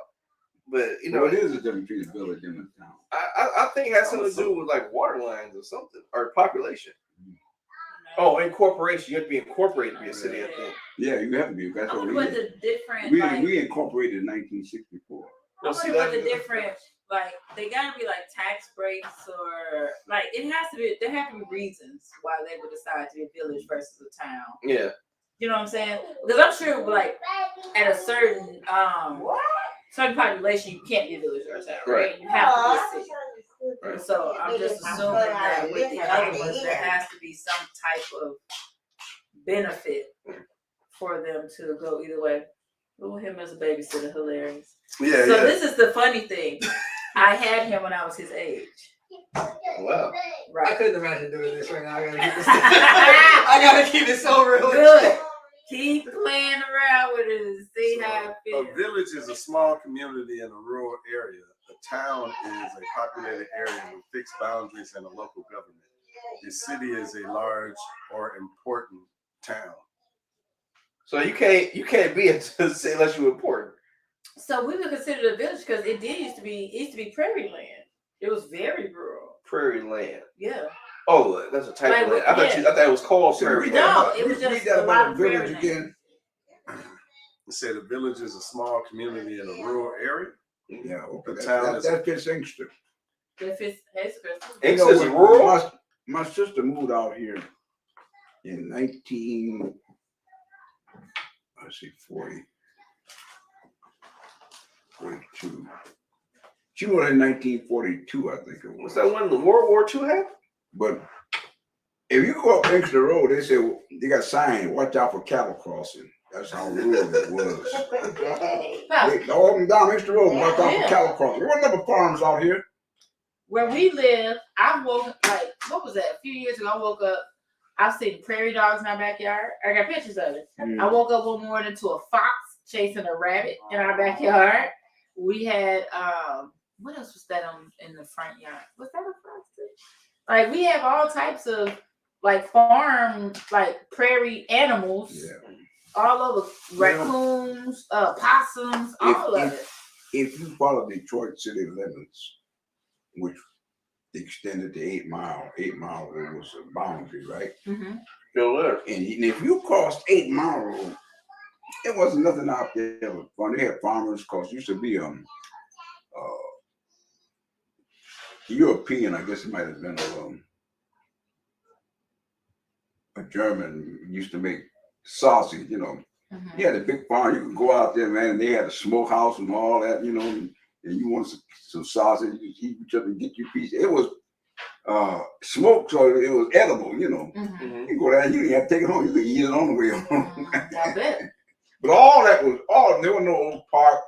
But you know, it is a difference between a village and a town. I think it has something to do with like water lines or something or population. Oh, incorporation. You have to be incorporated to be a city, I think. Yeah, you have to be. That's what we What did. the different We incorporated in 1964. I wonder what the different, like, they gotta be like tax breaks or like it has to be. There have to be reasons why they would decide to be a village versus a town. Yeah, you know what I'm saying? Because I'm sure, like, at a certain population, you can't be a village or a town, right? You have to be a city. Right. So I'm just assuming that with the other ones, there has to be some type of benefit for them to go either way. Oh, him as a babysitter, hilarious. Yeah, so this is the funny thing. I had him when I was his age. Wow. Right. I couldn't imagine doing this right now. I gotta keep this so real. Good. Keep playing around with it and see how it feels. A village is a small community in a rural area. A town is a populated area with fixed boundaries and a local government. A city is a large or important town. So you can't be a city unless you're important. So we would consider it a village because it used to be prairie land. It was very rural. Prairie land. Yeah. Oh, that's a type of land. I thought it was called prairie land. No, it was just a lot of prairie land. Again. You said a village is a small community in a rural area. Yeah, okay. The town That fits Inkster. If it's Inkster is rural. My sister moved out here in 42. She moved in 1942, I think it was. Was that when the World War II happened? But if you go up Inkster Road, they say they got signs, watch out for cattle crossing. That's how rural it was. All down Inkster Road, watch out for cattle crossing. There wasn't no farms out here. Where we live, I woke up, like, what was that? A few years ago, I woke up, I've seen prairie dogs in our backyard. I got pictures of it. I woke up one morning to a fox chasing a rabbit in our backyard. We had, what else was that in the front yard? Was that a fox? Like, we have all types of, like, farm, like, prairie animals all over. Raccoons, possums, all of it. If you follow Detroit city limits, which extended to 8 Mile. 8 Mile Road was a boundary, right? Mm-hmm. Still there. And if you crossed 8 Mile Road, there wasn't nothing out there but fun. They had farmers, cause used to be European, I guess it might have been a German used to make sausage, you know. Mm-hmm. He had a big farm. You could go out there, man, and they had a smokehouse and all that, you know. And you want some sausage, you eat each other and get you a piece. It was smoked, so it was edible, you know. Mm-hmm. You go there, you didn't have to take it home. You could eat it on the way home. I bet. But all that was there was no old park,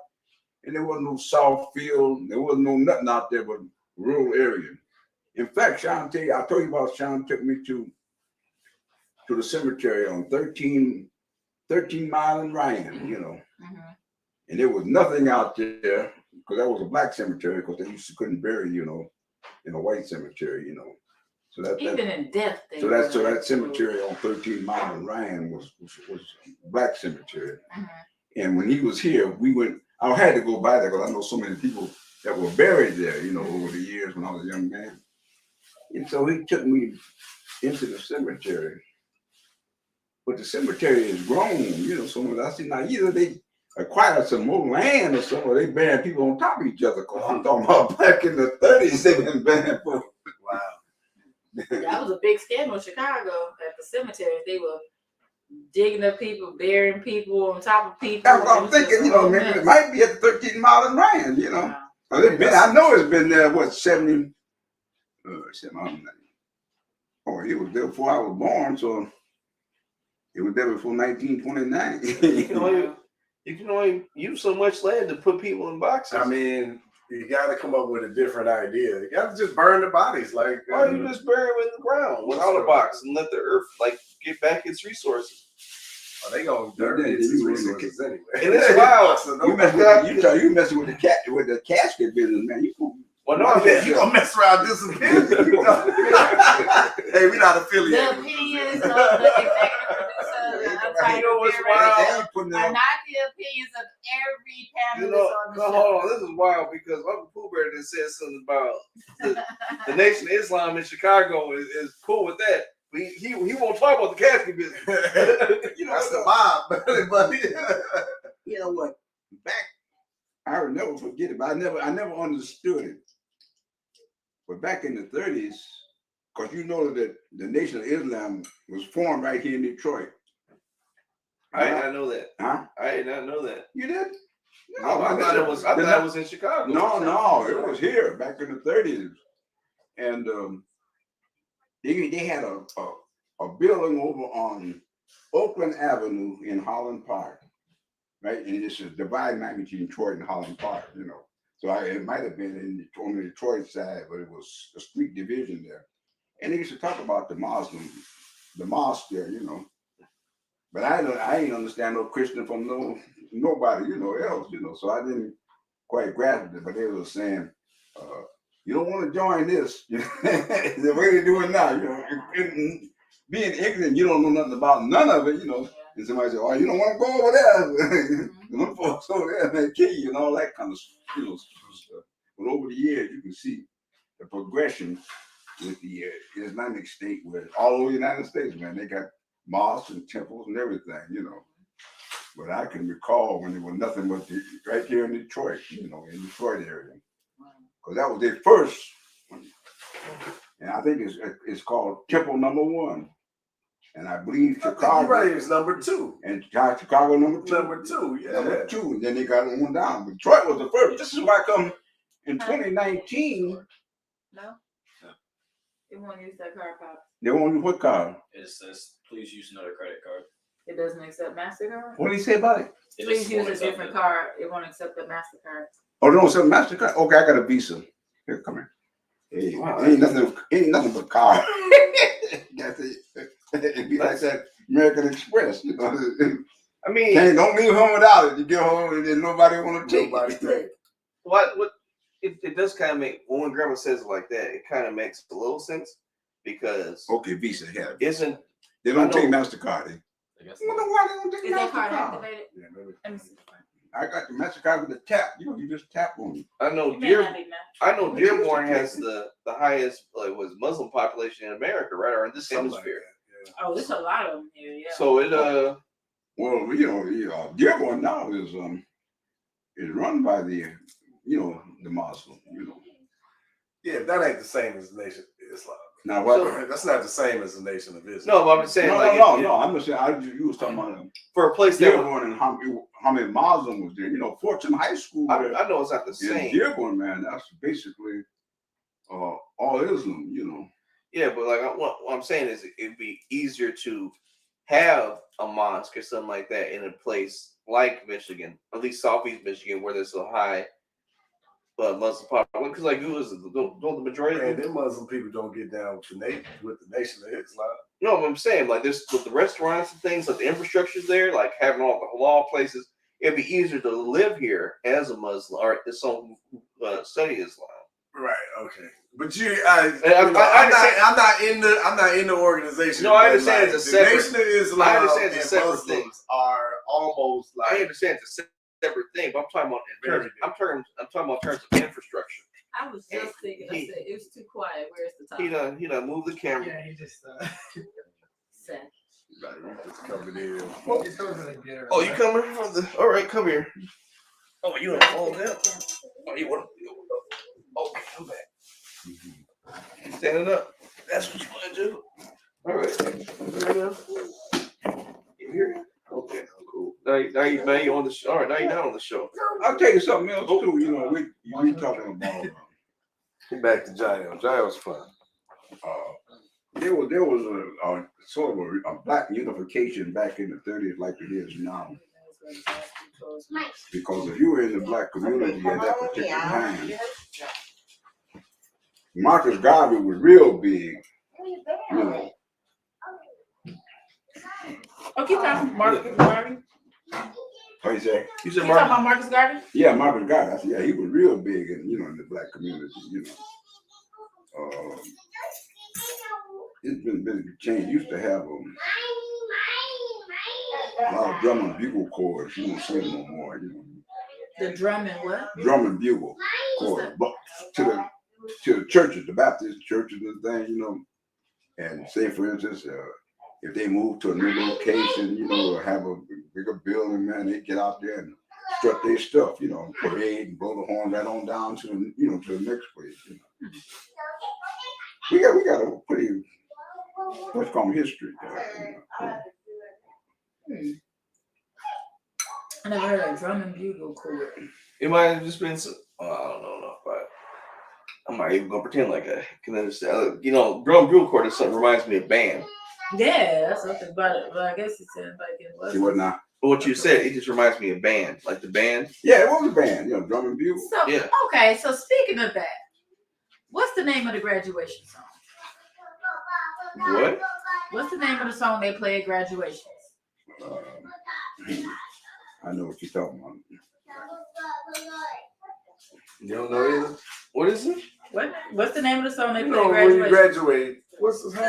and there was no south field. There was no nothing out there but rural area. In fact, Sean, I told you about Sean took me to the cemetery on 13 Mile and Ryan, you know. Mm-hmm. And there was nothing out there because that was a black cemetery because they couldn't bury, you know, in a white cemetery, you know. So that even in death. So that cemetery on 13 Mile and Ryan was black cemetery. Mm-hmm. And when he was here, I had to go by there because I know so many people that were buried there, you know, over the years when I was a young man. And so he took me into the cemetery. But the cemetery is grown, you know, so I see now either they acquired some more land or something, or they burying people on top of each other. Cause I'm talking about back in the 30s, they've been burying for That was a big scandal in Chicago at the cemetery. They were digging up people, burying people on top of people. That's what I'm thinking. You know, maybe it might be at the 13 mile and Ryan. You know, I know it's been there. What 70? Oh, he was there before I was born, so it was there before 1929. You can only use so much land to put people in boxes. I mean, you got to come up with a different idea. You got to just burn the bodies. Like, why you just bury them in the ground without a box and let the earth get back its resources? Oh, they gonna dirt its resources anyway. And it's wild. You messing with the casket business, man. Well, no, you gonna mess around disappear. Hey, we not affiliated. The opinions of the executive producer, you know what's wild? are not the opinions of every panelist on the show. Hold on, this is wild because Uncle Pooh Bear just said something about the Nation of Islam in Chicago is cool with that. But he won't talk about the casket business. That's the mob, buddy. You know what? I will never forget it, but I never understood it. But back in the 30s, because you know that the Nation of Islam was formed right here in Detroit. I did not know that. Huh? I did not know that. You did? No, I thought it was in Chicago. No, it was here back in the 30s. And they had a building over on Oakland Avenue in Holland Park, right? And it's a divide line between Detroit and Holland Park, you know. So it might have been on the Detroit side, but it was a street division there. And they used to talk about the mosque there, you know. But I ain't understand no Christian from nobody, you know, else, you know. So I didn't quite grasp it. But they were saying, you don't want to join this. The way they do it now, you know. Being ignorant, you don't know nothing about none of it, you know. And somebody said, "Oh, you don't want to go over there." Them folks over there, they kill you and all that kind of, you know, stuff. But over the years, you can see the progression with the Islamic State, where all over the United States, man, they got mosques and temples and everything, you know. But I can recall when there was nothing but right here in Detroit, you know, in the Detroit area, because that was their first one. And I think it's called Temple Number 1. And I believe Chicago. Right, it's number 2. And Chicago number 2. Number 2, yeah. Number 2, and then they got it on down. But Detroit was the first. This is why come in 2019. No. They won't use that card pop. They won't use what card? It says, please use another credit card. It doesn't accept MasterCard? What did he say about it? Please use a different card. It won't accept the MasterCard. Oh, they don't accept MasterCard? Okay, I got a Visa. Here, come here. Hey, wow, ain't nothing but card. That's it. It'd be like that American Express, you know. I mean, don't leave home without it. You get home and then nobody want to take it. What it does kind of make, when Grandma says it like that, it kind of makes a little sense because Visa, yeah. They don't take MasterCard. I guess I wonder why they don't take Is that card MasterCard. activated? Yeah, maybe. Let me see. I got the MasterCard with the tap. You know, you just tap on it. I know You may not be mad. Dearborn has the highest Muslim population in America, right, or in this hemisphere. Oh, there's a lot of them here, yeah. So it Well, you know, Dearborn now is run by the Muslim, you know. Yeah, that ain't the same as the Nation of Islam. Now what? So, that's not the same as the Nation of Islam. no, but I'm just saying No. I'm just saying. You was talking about for a place that Dearborn and how many Muslim was there? You know, Fortune High School. I know it's not the same. Dearborn, man, that's basically all Islam, you know. Yeah, but what I'm saying is it'd be easier to have a mosque or something like that in a place like Michigan, at least Southeast Michigan, where there's a high Muslim population. Because don't the majority of them Muslim people don't get down with the Nation of Islam. No, what I'm saying, there's the restaurants and things, the infrastructure's there, having all the halal places. It'd be easier to live here as a Muslim or as someone who study Islam. Right. Okay. But I'm not in the organization. No, I understand it's a separate. The Nation of Islam. I understand it's a separate Muslims thing. Are almost like. I understand it's a separate thing, but I'm talking about I'm talking about terms of infrastructure. I was just thinking. I said it was too quiet. Where's the top? He done moved the camera. Yeah, he just. Sad. Just coming in. Oh, you coming? All right, come here. Oh, you want to fall down? Oh, you want to? Oh, come back. Standing up. That's what you want to do. All right. You hear? Okay, cool. Now you on the show. All right, now you're not on the show. I'll tell you something else too. You know, we talking about. Get back to Jail. Jail's fun. There was a sort of a black unification back in the 30s, like it is now. Because if you were in the black community at that particular time, Marcus Garvey was real big. You know. Oh, keep talking, Marcus Garvey. What you say? You said You talking about Marcus Garvey? Yeah, Marcus Garvey. I said, yeah, he was real big in in the black community. You know. It's been changed. Used to have a lot of drum and bugle corps. You don't see them no more. You know. The drum and what? Drum and bugle corps, but to the churches, the Baptist churches and thing, you know. And say, for instance, if they move to a new location, you know, or have a bigger building, man, they get out there and strut their stuff, you know, parade and blow the horn right on down to to the next place. You know. We got a pretty what's called history. I never heard of drum and bugle corps. It might have just been some. I don't know, but I'm not even gonna pretend like I can understand. You know, drum bugle corps is something reminds me of band. Yeah, that's something about it. But I guess it sounds like it was. See what now? But what you said, it just reminds me of band, like the band. Yeah, it was a band, you know, drum and bugle. So Yeah. okay, so speaking of that, what's the name of the graduation song? What? What's the name of the song they play at graduations? I know what you're talking about. You don't know either? What is it? What's the name of the song they You play know, at when you graduation? graduate, what's the song?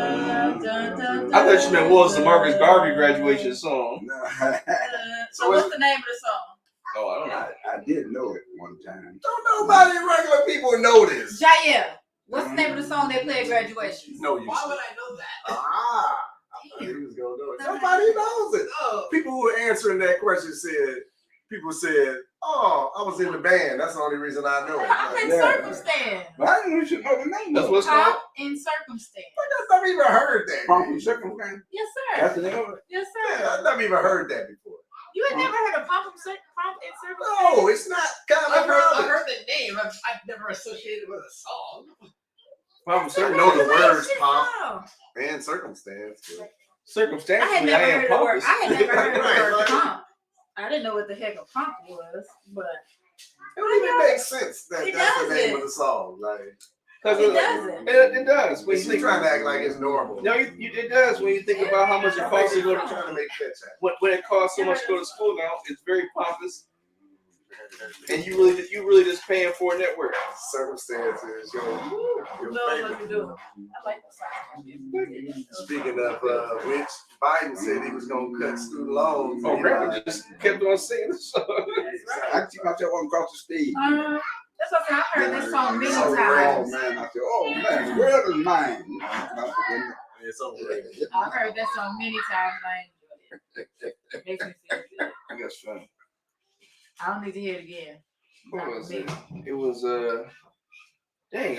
I thought you meant what was the Marcus Garvey graduation song. So what's the name of the song? Oh, I don't know. I did know it one time. Don't nobody regular people know this. Jael, what's the name of the song they play at graduation? No, you Why should. would I know that? I thought he was gonna know it. Somebody knows it. Oh. People who were answering that question said, "Oh, I was in the band. That's the only reason I know it." Pop and Yeah. Circumstance. But I didn't know you should know the name. That's of what's it. called. Pop and Circumstance. I've never even heard that. Pump and Circumstance. Yes, That's sir. the name of it. Yes, Yeah, sir. I've never even heard that before. You had never heard of Pop and Circumstance? No, it's not kind I've of heard the name. I've never associated with a song. Pop I know the words Shit, pop no. and circumstance. I had Circumstantially, never I heard am of the word. pompous. I had never heard of the Right, word right. pump. I didn't know what the heck a pump was, but It don't even make sense that It that's the name doesn't. of the song. Like, it doesn't. It does. When you she's think, trying to act like it's normal. no, it does. When you think about how much it costs to go to trying to make that when it costs so much to go to school now, it's very pompous, and you really just paying for a network. Circumstances, Who your knows what favorite. you're doing? I like the song. Speaking of which, Biden said he was going to cut student loans. Oh, Grandma just kept on singing the song. I see myself on across the stage. That's what I heard this song many Oh times. man, I said, oh man, the world is mine. It's overrated. I heard that song many times and I enjoyed it. Makes me feel good. I guess fun. I don't need to hear it again. What Not was me. it? It was dang,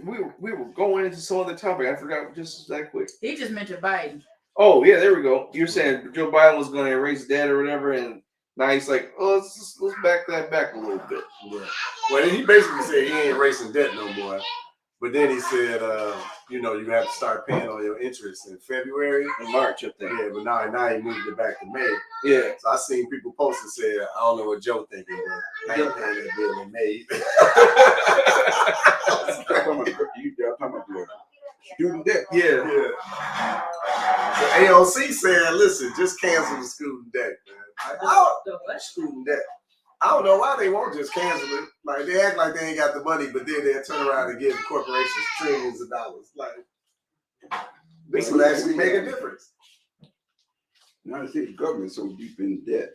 we were going into some other topic. I forgot just that quick. He just mentioned Biden. Oh yeah, there we go. You're saying Joe Biden was going to erase debt or whatever, and now he's like, oh, let's back that back a little bit. Yeah. Well, he basically said he ain't erasing debt no more. But then he said, you have to start paying on your interest in February. In March, I think. Yeah, but now he moved it back to May. Yeah. So I seen people post and said, I don't know what Joe thinking, but I ain't paying that bill in May. You're talking about the student debt. Yeah. The AOC said, listen, just cancel the student debt, man. The what? Student debt. I don't know why they won't just cancel it. Like, they act like they ain't got the money, but then they'll turn around and give corporations trillions of dollars. Like, this would actually make a difference. United States government so deep in debt,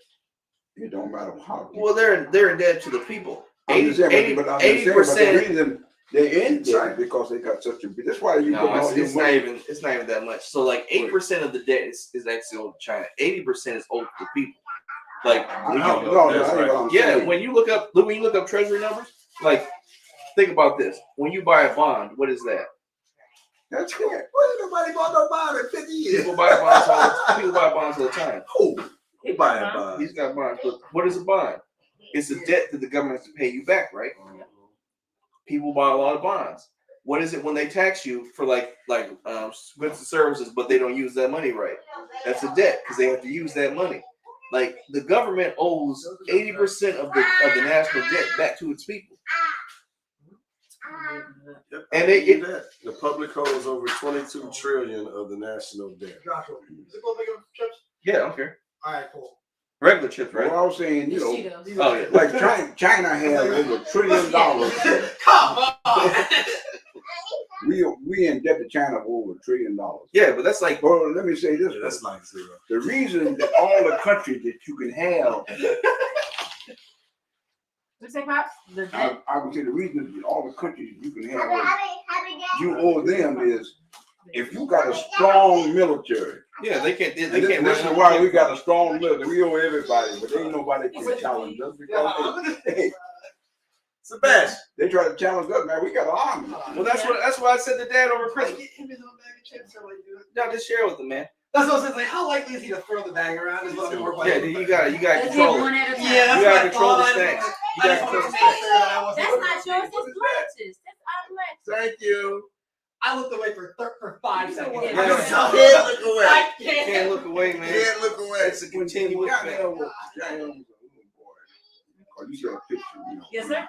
it don't matter how. Well, they're in debt to the people. I'm just saying, but I'm just saying, but the reason they're in debt Right. is because they got such a. That's why you No, put all your it's not money. even. It's not even that much. So like 8% of the debt is actually owed to China. 80% is owed to the people. Like, when you look up treasury numbers, like, think about this. When you buy a bond, what is that? That's it. Well, nobody bought no bond in 50 years. People buy bonds all the time. He buying bonds. He's got bonds. But what is a bond? It's a debt that the government has to pay you back, right? People buy a lot of bonds. What is it when they tax you for like goods and services, but they don't use that money right? That's a debt because they have to use that money. Like the government owes 80% of the national debt back to its people. Yep, And the public owes over 22 trillion of the national debt. Yeah, okay. All right, cool. Regular chips, right? Well, I was saying, you know, Oh yeah. like China has over $1 trillion. Come on. We in debt to China for over $1 trillion. Yeah, but that's like. Well, let me say this. Yeah, that's like zero. The reason that all the countries that you can have, What's that, Pops? I would say the reason that all the countries you can have, you owe them is if you got a strong military. Yeah, they can't. This is why we got a strong military. We owe everybody, but ain't nobody can challenge us because Sebastian, they try to challenge us, man. We got an army. Well, that's what I said to Dad over Christmas. No, just share with them, man. That's what I was like. How likely is he to throw the bag around? Is what more Yeah, you got control it. One at a time. Yeah, You gotta control the snacks. You gotta control the snacks. That's not yours. That's Blanche's. That's our Blanche's. thank you. I looked away for 5 seconds. Yeah. Can't look away. I You can't. can't look away, man. Can't look away. It's a continuous thing. You see a picture, you know. Yes, sir.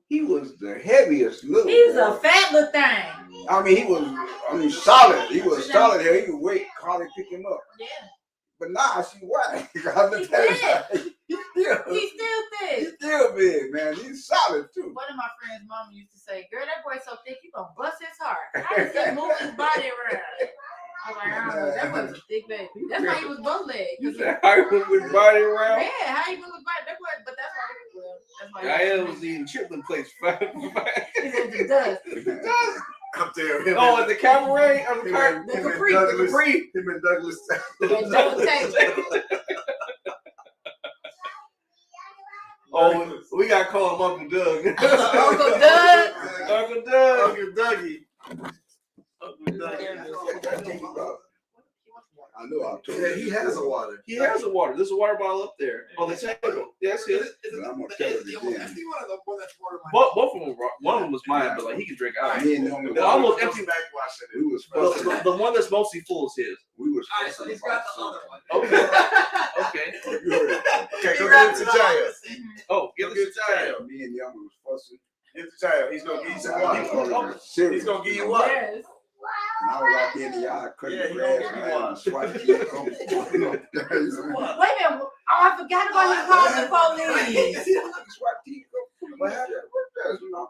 He was the heaviest little. He was boy. a fat little thing. I mean, he was solid. He was solid here. He could wait, Carly pick him up. Yeah. But now I see why. I looked at him. He's He's still thick. big, man. He's solid too. One of my friends' mama used to say, "Girl, that boy's so thick, you gonna bust his heart." How does he move his body around? I was like, I don't know. That boy was a thick baby. That's why he was bow legged. You said how you move his body around? Yeah, how you move his body? That boy, but that's why. I was eating chitlin plates. He's in the dust. Up there. Oh, at the cabaret? Him and Douglas. Oh, we gotta call him Uncle Doug. Uncle Doug. Uncle Doug. Uncle Dougie. I know. I told Yeah, he has a water. He has a water. There's a water bottle up there on the table. Yes, yes. I'm gonna tell you again. Both of them were, one of them was mine, but like he can drink out. Me and him, They're almost empty. we was fussing. The one that's mostly full is his. We was All right, so fussing he's got about the other something. one. Okay. Okay. You heard it. Okay, go get it to Jaya. Oh, give Go get it it to to Jaya. Jaya. Me and Young was fussing. Get to Jaya. He's gonna give you some water. Serious. He's gonna give you water. Yes. And I was out there in the yard cutting Yeah, the he grass gonna give and you I one. was swatting you come. Wait a minute. Oh, I forgot about him calling the police.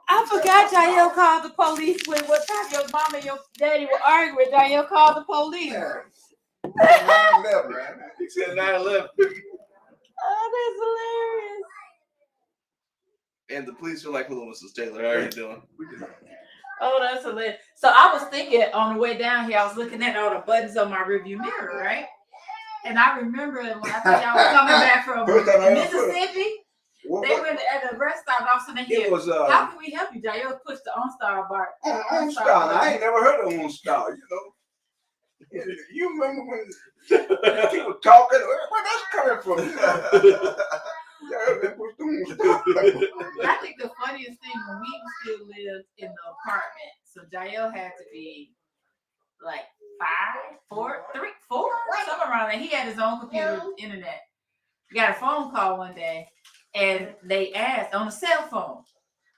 I forgot Jael called the police when what time your mama and your daddy were arguing. Jael called the police. 9/11, man. He said 9/11. Oh, that's hilarious. And the police are like, hello, Mrs. Taylor. How are you doing? Oh, that's hilarious. So I was thinking on the way down here, I was looking at all the buttons on my rearview mirror, right? And I remember when I think I was coming back from Mississippi, they went at the rest stop. All of a sudden, they It was how can we help you? Jael pushed the OnStar bar. OnStar. I ain't never heard of OnStar, you know. You remember when people talking, where that's coming from? You know? I think the funniest thing when we still lived in the apartment, so Jael had to be like 5, 4, 3, 4, somewhere around there. He had his own computer, internet. We got a phone call one day, and they asked on a cell phone.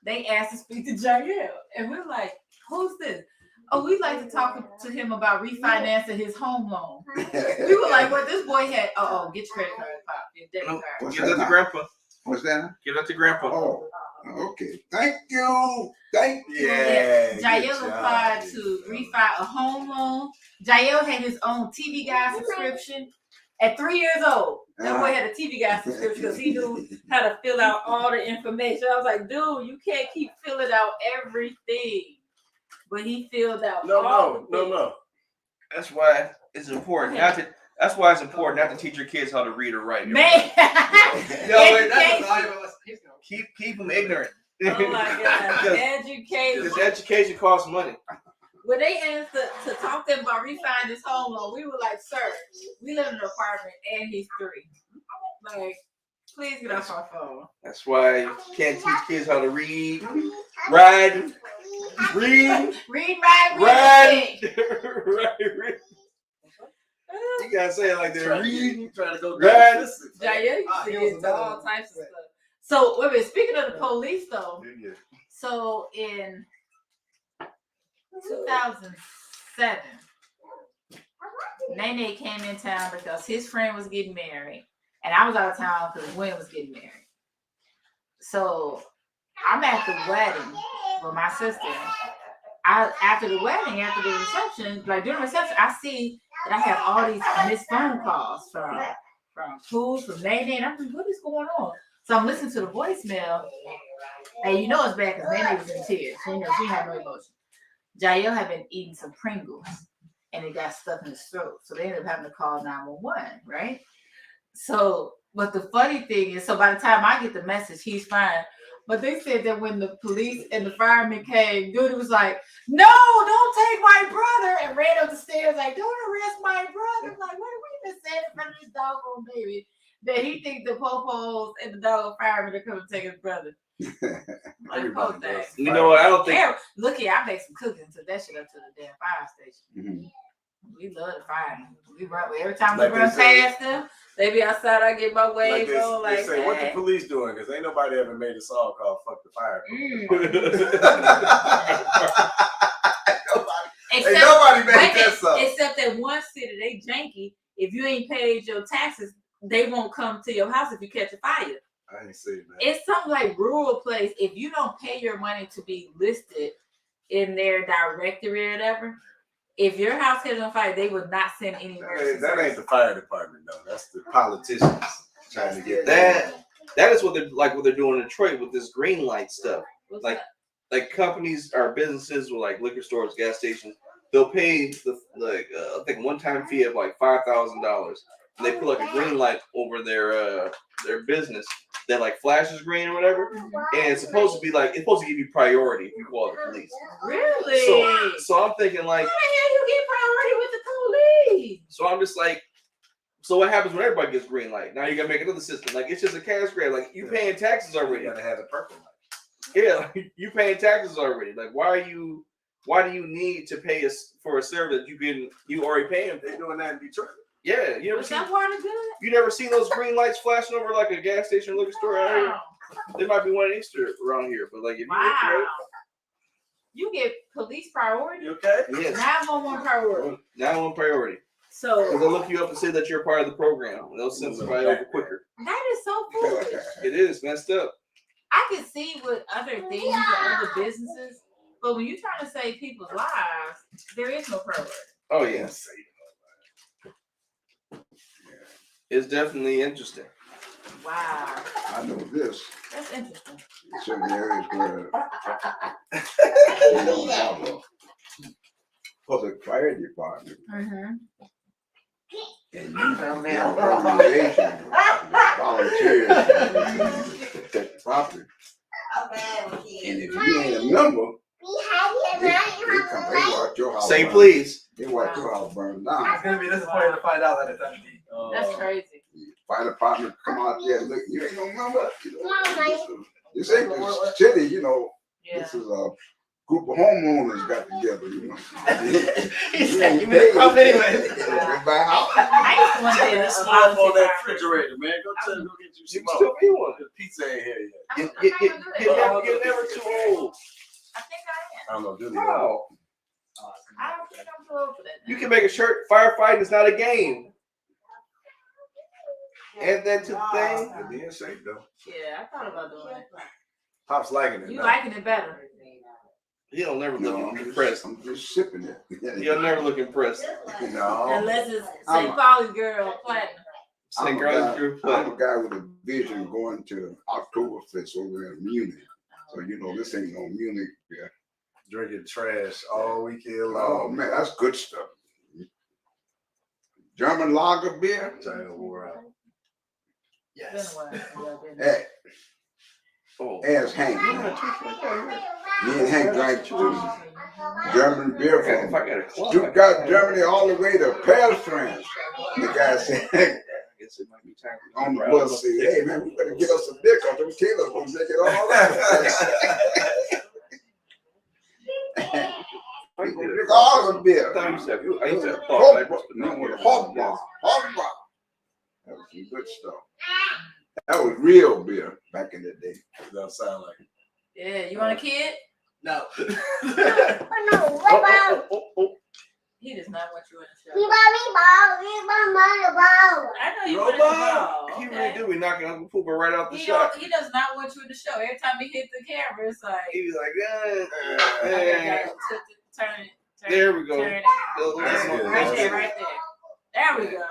They asked to speak to Jael, and we're like, "Who's this?" Oh, we'd like to talk to him about refinancing his home loan. We were like, "Well, this boy had get your credit card, pop, your debit card." Give that to Grandpa. What's that? Give that to Grandpa. Oh, okay. Thank you. Thank you. Yeah. Jael applied to refi a home loan. Jael had his own TV Guide subscription. At 3 years old, that boy had a TV Guide subscription because he knew how to fill out all the information. I was like, dude, you can't keep filling out everything. But he filled out all the things. No. That's why it's important That's why it's important not to teach your kids how to read or write. Man. Wait, that's Keep them ignorant. Oh my God. Education. Because education costs money. When they asked to talk to him about refinancing his home loan, we were like, sir, we live in an apartment and he's 3. Like, please get off our phone. That's why you can't teach kids how to read, ride, read, ride. You gotta say it like that. Read, trying to go ride. Jair used to all types of stuff. So, wait a minute, speaking of the police though, so in 2007, Nene came in town because his friend was getting married, and I was out of town because Gwen was getting married. So I'm at the wedding with my sister. After the wedding, after the reception, like during the reception, I see that I have all these missed phone calls from Pooh, from Nene, and I'm like, what is going on? So I'm listening to the voicemail, and you know it's bad because Nene was in tears. She had no emotion. Jael had been eating some Pringles, and it got stuck in his throat. So they ended up having to call 911, right? So, but the funny thing is, so by the time I get the message, he's fine. But they said that when the police and the firemen came, dude was like, no, don't take my brother, and ran up the stairs like, don't arrest my brother. I'm like, what are we just saying in front of this doggone baby? That he thinks the popos and the dog firemen are coming to take his brother. Like, post that. You know what? I don't think. Look here, I make some cookies and took that shit up to the damn fire station. We love the fire. We run every time we run past them. They be outside. I get my wave on. Like, they say, what the police doing? Because ain't nobody ever made a song called "Fuck the Fire." Ain't nobody made that song. Except that one city, they janky. If you ain't paid your taxes, they won't come to your house if you catch a fire. I ain't seen that. It's something like rural place. If you don't pay your money to be listed in their directory or whatever, if your house catches on fire, they would not send any emergency. That ain't the fire department though. That's the politicians trying to get that. That is what they're doing in Detroit with this green light stuff. Like companies or businesses with like liquor stores, gas stations, they'll pay I think one-time fee of like $5,000. And they put like a green light over their business that like flashes green or whatever, and it's supposed to give you priority if you call the police. Really? So I'm thinking like, how the hell you get priority with the police? So I'm just like, so what happens when everybody gets green light? Now you gotta make another system. Like it's just a cash grab. Like you paying taxes already. You gotta have the purple light. Yeah, like, you paying taxes already. Like why do you need to pay us for a service that you already paying for? They doing that in Detroit. Yeah, you never seen those green lights flashing over like a gas station or liquor store out here? There might be one in Easter around here, but like if you look at it, you get police priority. You okay? Yes. 911 priority. 911 priority. So they'll look you up and say that you're part of the program. And they'll send somebody over quicker. That is so foolish. It is messed up. I can see with other things or other businesses, but when you're trying to save people's lives, there is no priority. Oh yes. It's definitely interesting. Wow. I know this. That's interesting. In certain areas where you don't have a public fire department. And you have an organization of volunteers to protect the property. And if you ain't a member, they watch your house. Say please. They watch your house burn down. It's gonna be disappointing to find out that it's empty. That's crazy. Fire department come out there and look, you ain't no member. This ain't the city, This is a group of homeowners got together, He said you made a problem anyway. I used to want to This small on that refrigerator, man. Go get you some more. Still be one. The pizza ain't here yet. You're never too old. I think I am. I don't know, do they? No. I don't think I'm too old for that. You can make a shirt. Firefighting is not a game. And then to the thing. They're being safe though. Yeah, I thought about doing it. Pop's liking it. You now. liking it better? He'll never No, look I'm impressed. just sipping it. He'll never look impressed. No. Unless it's St. Pauli girl platinum. St. Girls Group Play. I'm a guy with a vision going to Oktoberfest over in Munich. So, this ain't no Munich. Yeah. Drinking trash all weekend long. Oh, man, that's good stuff. German lager beer. China wore out. Yes. Hey, Oh. ask Hank. Me and Hank drank German beer If I from got a club, Stuttgart, Germany, all the way to Palestine. The guy said, I guess it might be time for on the bus, said, hey man, we better get us some beer because them killers gonna take it all out. Drink all the beer. I used to have Hog bar. That was some good stuff. That was real beer back in the day. Don't sound like it. Yeah, you want a kid? No. He does not want you in the show. He I know you want a ball. He Okay. really do. We knocking Uncle Pooper right off the He shot. does not want you in the show. Every time he hit the camera, it's like, He was like, okay, turn it. There we go. Turn it. That's good. Right there, right there. There we go.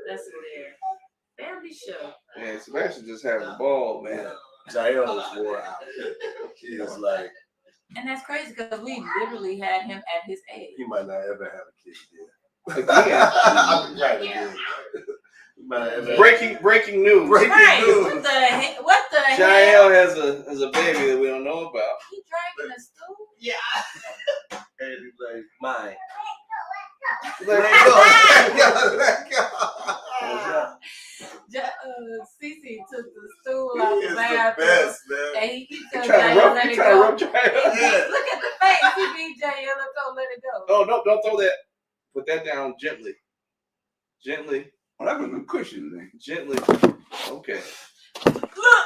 That's it there. Family show. Man, Sebastian just having a ball, man. Jael was wore out. He was like, And that's crazy because we literally had him at his age. he might not ever have a kid again. Again. I'm right again. He might not ever Breaking news. Breaking Right. news. What the hell? Jael has a baby that we don't know about. He dragging a stool? Yeah. And he's like, mine. Let Let it go. go. Let go. Cece took the stool He out is the the bathroom. best, man. And he told Trying Jael to rub, let you it trying to go. rub Jael. Yeah. Look at the face. He beat Jael up. Don't let it go. Oh, no, don't throw that. Put that down gently. Gently. Well, that was a cushion thing. Gently. Okay. Look.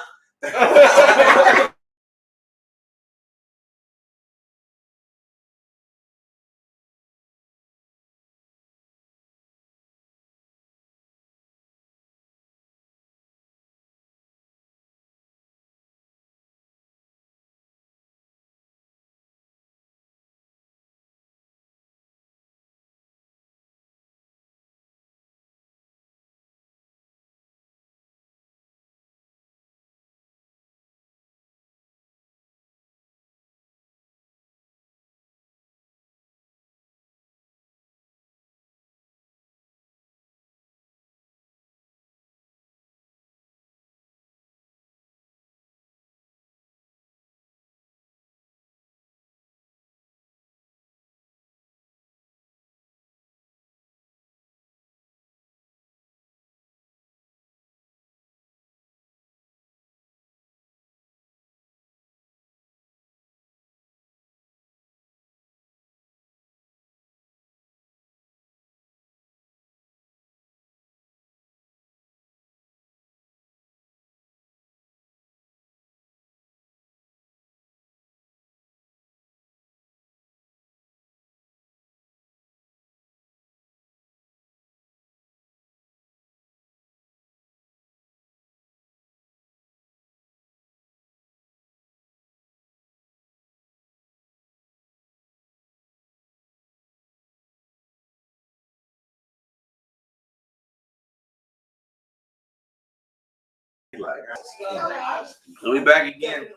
So we back again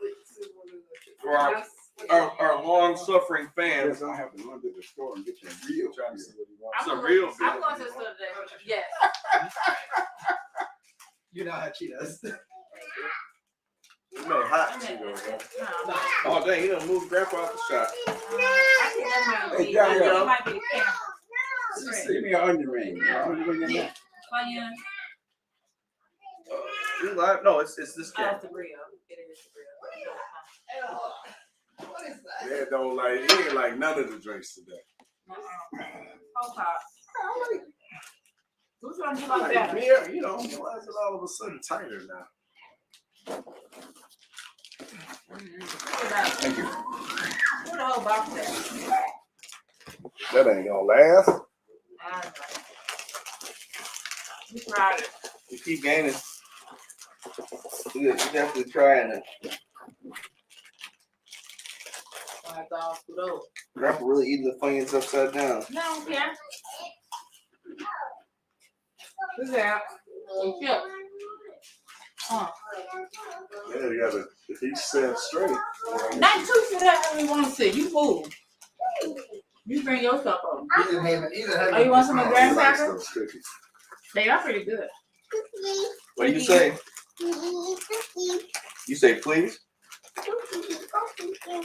for our long-suffering fans. I have to run to the store and get you a real. Trying to see what he wants. Some real. I'm going to the store today. Yes. You know how she does. You know, hot Cheetos, huh? Oh, dang, you done moved Grandpa out the shot. I think that might be. Hey, Jael. That might be the camera. Give me an onion ring. Onion ring in there. Onion. We live? No, it's this Oh, camera. it's the real. It is the real. What is that? They don't like, he ain't like none of the drinks today. Whole pot. Who's going to do like Like that? beer, you know, why is it all of a sudden tighter now? Thank you. Put the whole box there. That ain't gonna last. We tried it. You keep gaining. You definitely trying it. It's all screwed over. Grandpa really eating the Funyuns upside down. No, I don't care. Who's that? It's chips. Yeah, you gotta, if he said straight. Not two shit that we want to see. You move. You bring your stuff over. He's in heaven. He's in heaven. Oh, you want some of graham He likes crackers? those cookies. They are pretty good. What do you say? You say please?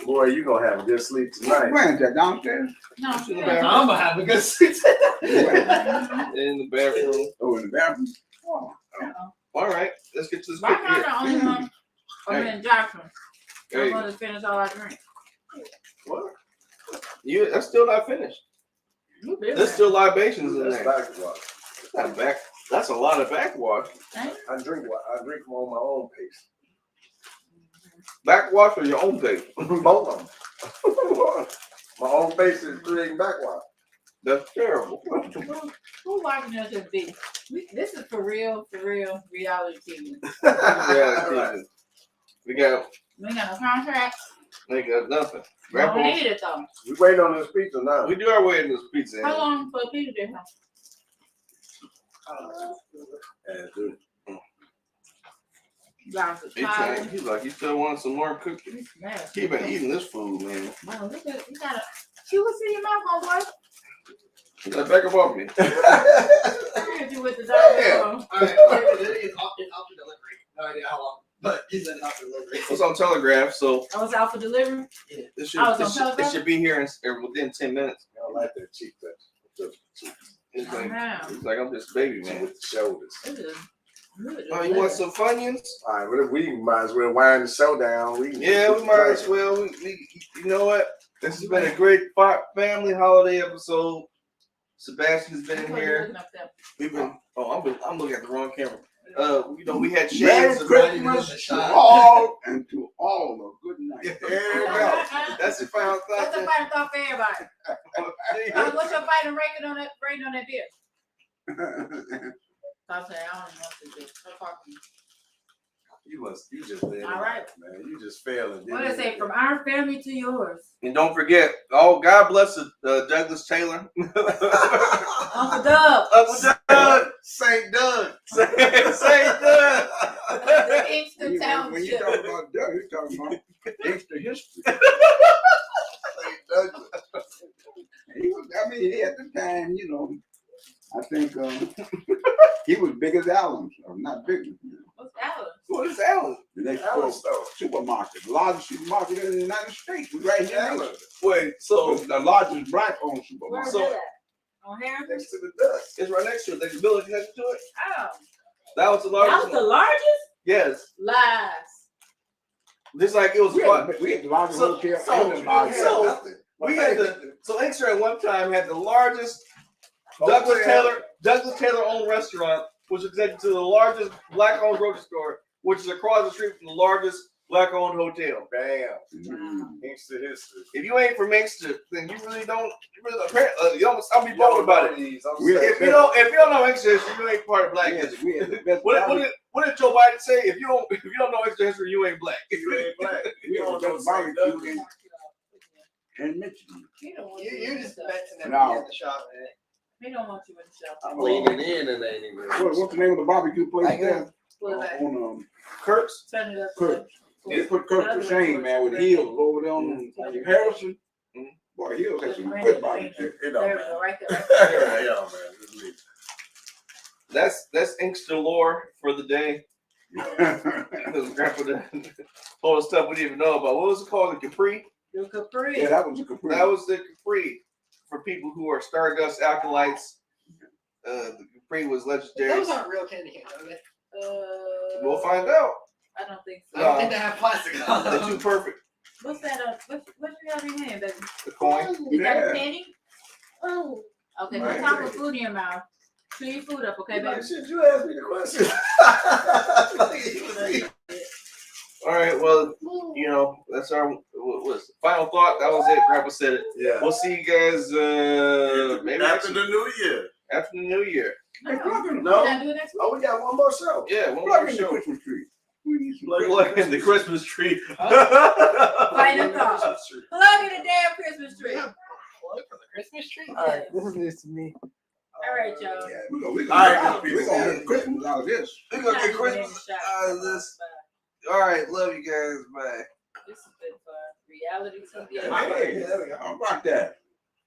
Boy, you gonna have a good sleep tonight. Where's that downstairs? No, In the yeah. bathroom. I'm gonna have a good sleep. In the bathroom. Oh, in the bathroom. Oh. All right, let's get to this Right cookie now, here. the only one. I'm in Jackson. There I'm you going go. to finish all I drink. What? That's still not finished. You been There's there. still libations in That's there. backwash. Not back. That's a lot of backwash. Ain't I drink on my own pace. Backwash or your own pace? Both of them. My own pace is creating backwash. That's terrible. Who watching us at B? This is for real reality TV. Yeah, we got We ain't got no contract. nothing. We don't Grandpa, need it though. We waiting on this pizza now. we do our way in this pizza. How long for a pizza to come? Yeah, dude. Guys, He's tired. he's like, you still want some more cookies? It's nasty. He been eating this food, man. Wow, look at you gotta. She was in your mouth, homeboy. He's like, back up off me. I hit you with the dog. Alright, it's off for delivery. No idea how long, but he said it's off for delivery. It's on Telegraph, so I was out for delivery. it should be here within 10 minutes. I don't like that cheek touch. He's like, Wow. I'm just baby, man. With the shoulders. This is really Oh, you want some Funyuns? All right, well, we might as well wind the show down. Yeah, we might as well. We, you know what? This has been a great family holiday episode. Sebastian's been in here. We've been. Oh, I'm looking at the wrong camera. You know, we had Merry shades. Christmas to all and to all a good night. There you go. That's the final thought. That's a final thought for everybody. What's your final rating on that beer? Stop saying I don't even want to do. Stop talking. You just did. All right. Man, you just failing. What did I say? From our family to yours. And don't forget, God bless Douglas Taylor. Uncle Doug. Uncle Doug. Saint Doug. Saint Doug. The Inkster When you Township. talk about Doug, you're talking about extra history. Saint Douglas. At the time, I think he was big as Allen's, or not big. What's Alan? What is Alan? The next Allen door store. supermarket, the largest supermarket in the United States, was right here. Allen. Wait, so The largest black-owned Where's supermarket. So- that at? On Harrison? Next to the Dutch. it's right next to it. There's a building next to it. Oh. That was the That largest. was the largest? Yes. Lies. Just like it was. We had the largest So- hotel so- and the largest. so- We had so Inkster at one time had the largest Douglas Taylor owned restaurant, which is connected to the largest black owned grocery store, which is across the street from the largest black owned hotel. Bam. Mhm. Inkster history. If you ain't from Inkster, then you really don't. I'll be bold about it. If you don't know Inkster history, you ain't part of black history. We had the best What did Joe Biden say? If you don't know Inkster history, you ain't black. You ain't black. we You had don't the know best Saint barbecue Douglas. in Michigan. He don't want You just mentioned No. that at the shop, man. He don't want you in the shop. I'm leaning in and ain't even. What's the name of the barbecue place Right there? here. What is that? On Kirk's. Turn it up. Kirk. They put Kirk to shame, man, with Hills over there on Harrison. Mhm. Boy, Hills had some good barbecue. It don't There we matter. go, right there. Yeah, man. Just leave. That's Inkster lore for the day. Because Grandpa told us stuff we didn't even know about. What was it called? The Capri? The Capri. Yeah, that was a Capri. That was the Capri for people who are Stardust acolytes. The Capri was legendary. Those aren't real candy canes, are they? We'll find out. I don't think I so. don't think they have plastic on They're them. too perfect. What's that? What you got in your hand, baby? The coin. Is that Yeah. a penny? Oh. Okay, Right. put top of food in your mouth. Chew your food up, okay, Like, baby? shit, you asked me the question. All right. Well, that's our final thought. That was it. Grandpa said it. Yeah. We'll see you guys maybe After the new year. after the New Year. No. No. We gotta do it next week. Oh, we got one more show. Yeah. One Plug more in the show. Christmas tree. We need some Plug in the Christmas tree. Final thought. Plug in the damn Christmas tree. Look for the Christmas tree. Alright, this is news to me. All right, y'all. Yeah, we're All right, gonna get Christmas out of this. We're gonna get Christmas out of this. All right. Love you guys. Bye. This has been fun. Reality TV. Hey, how about that?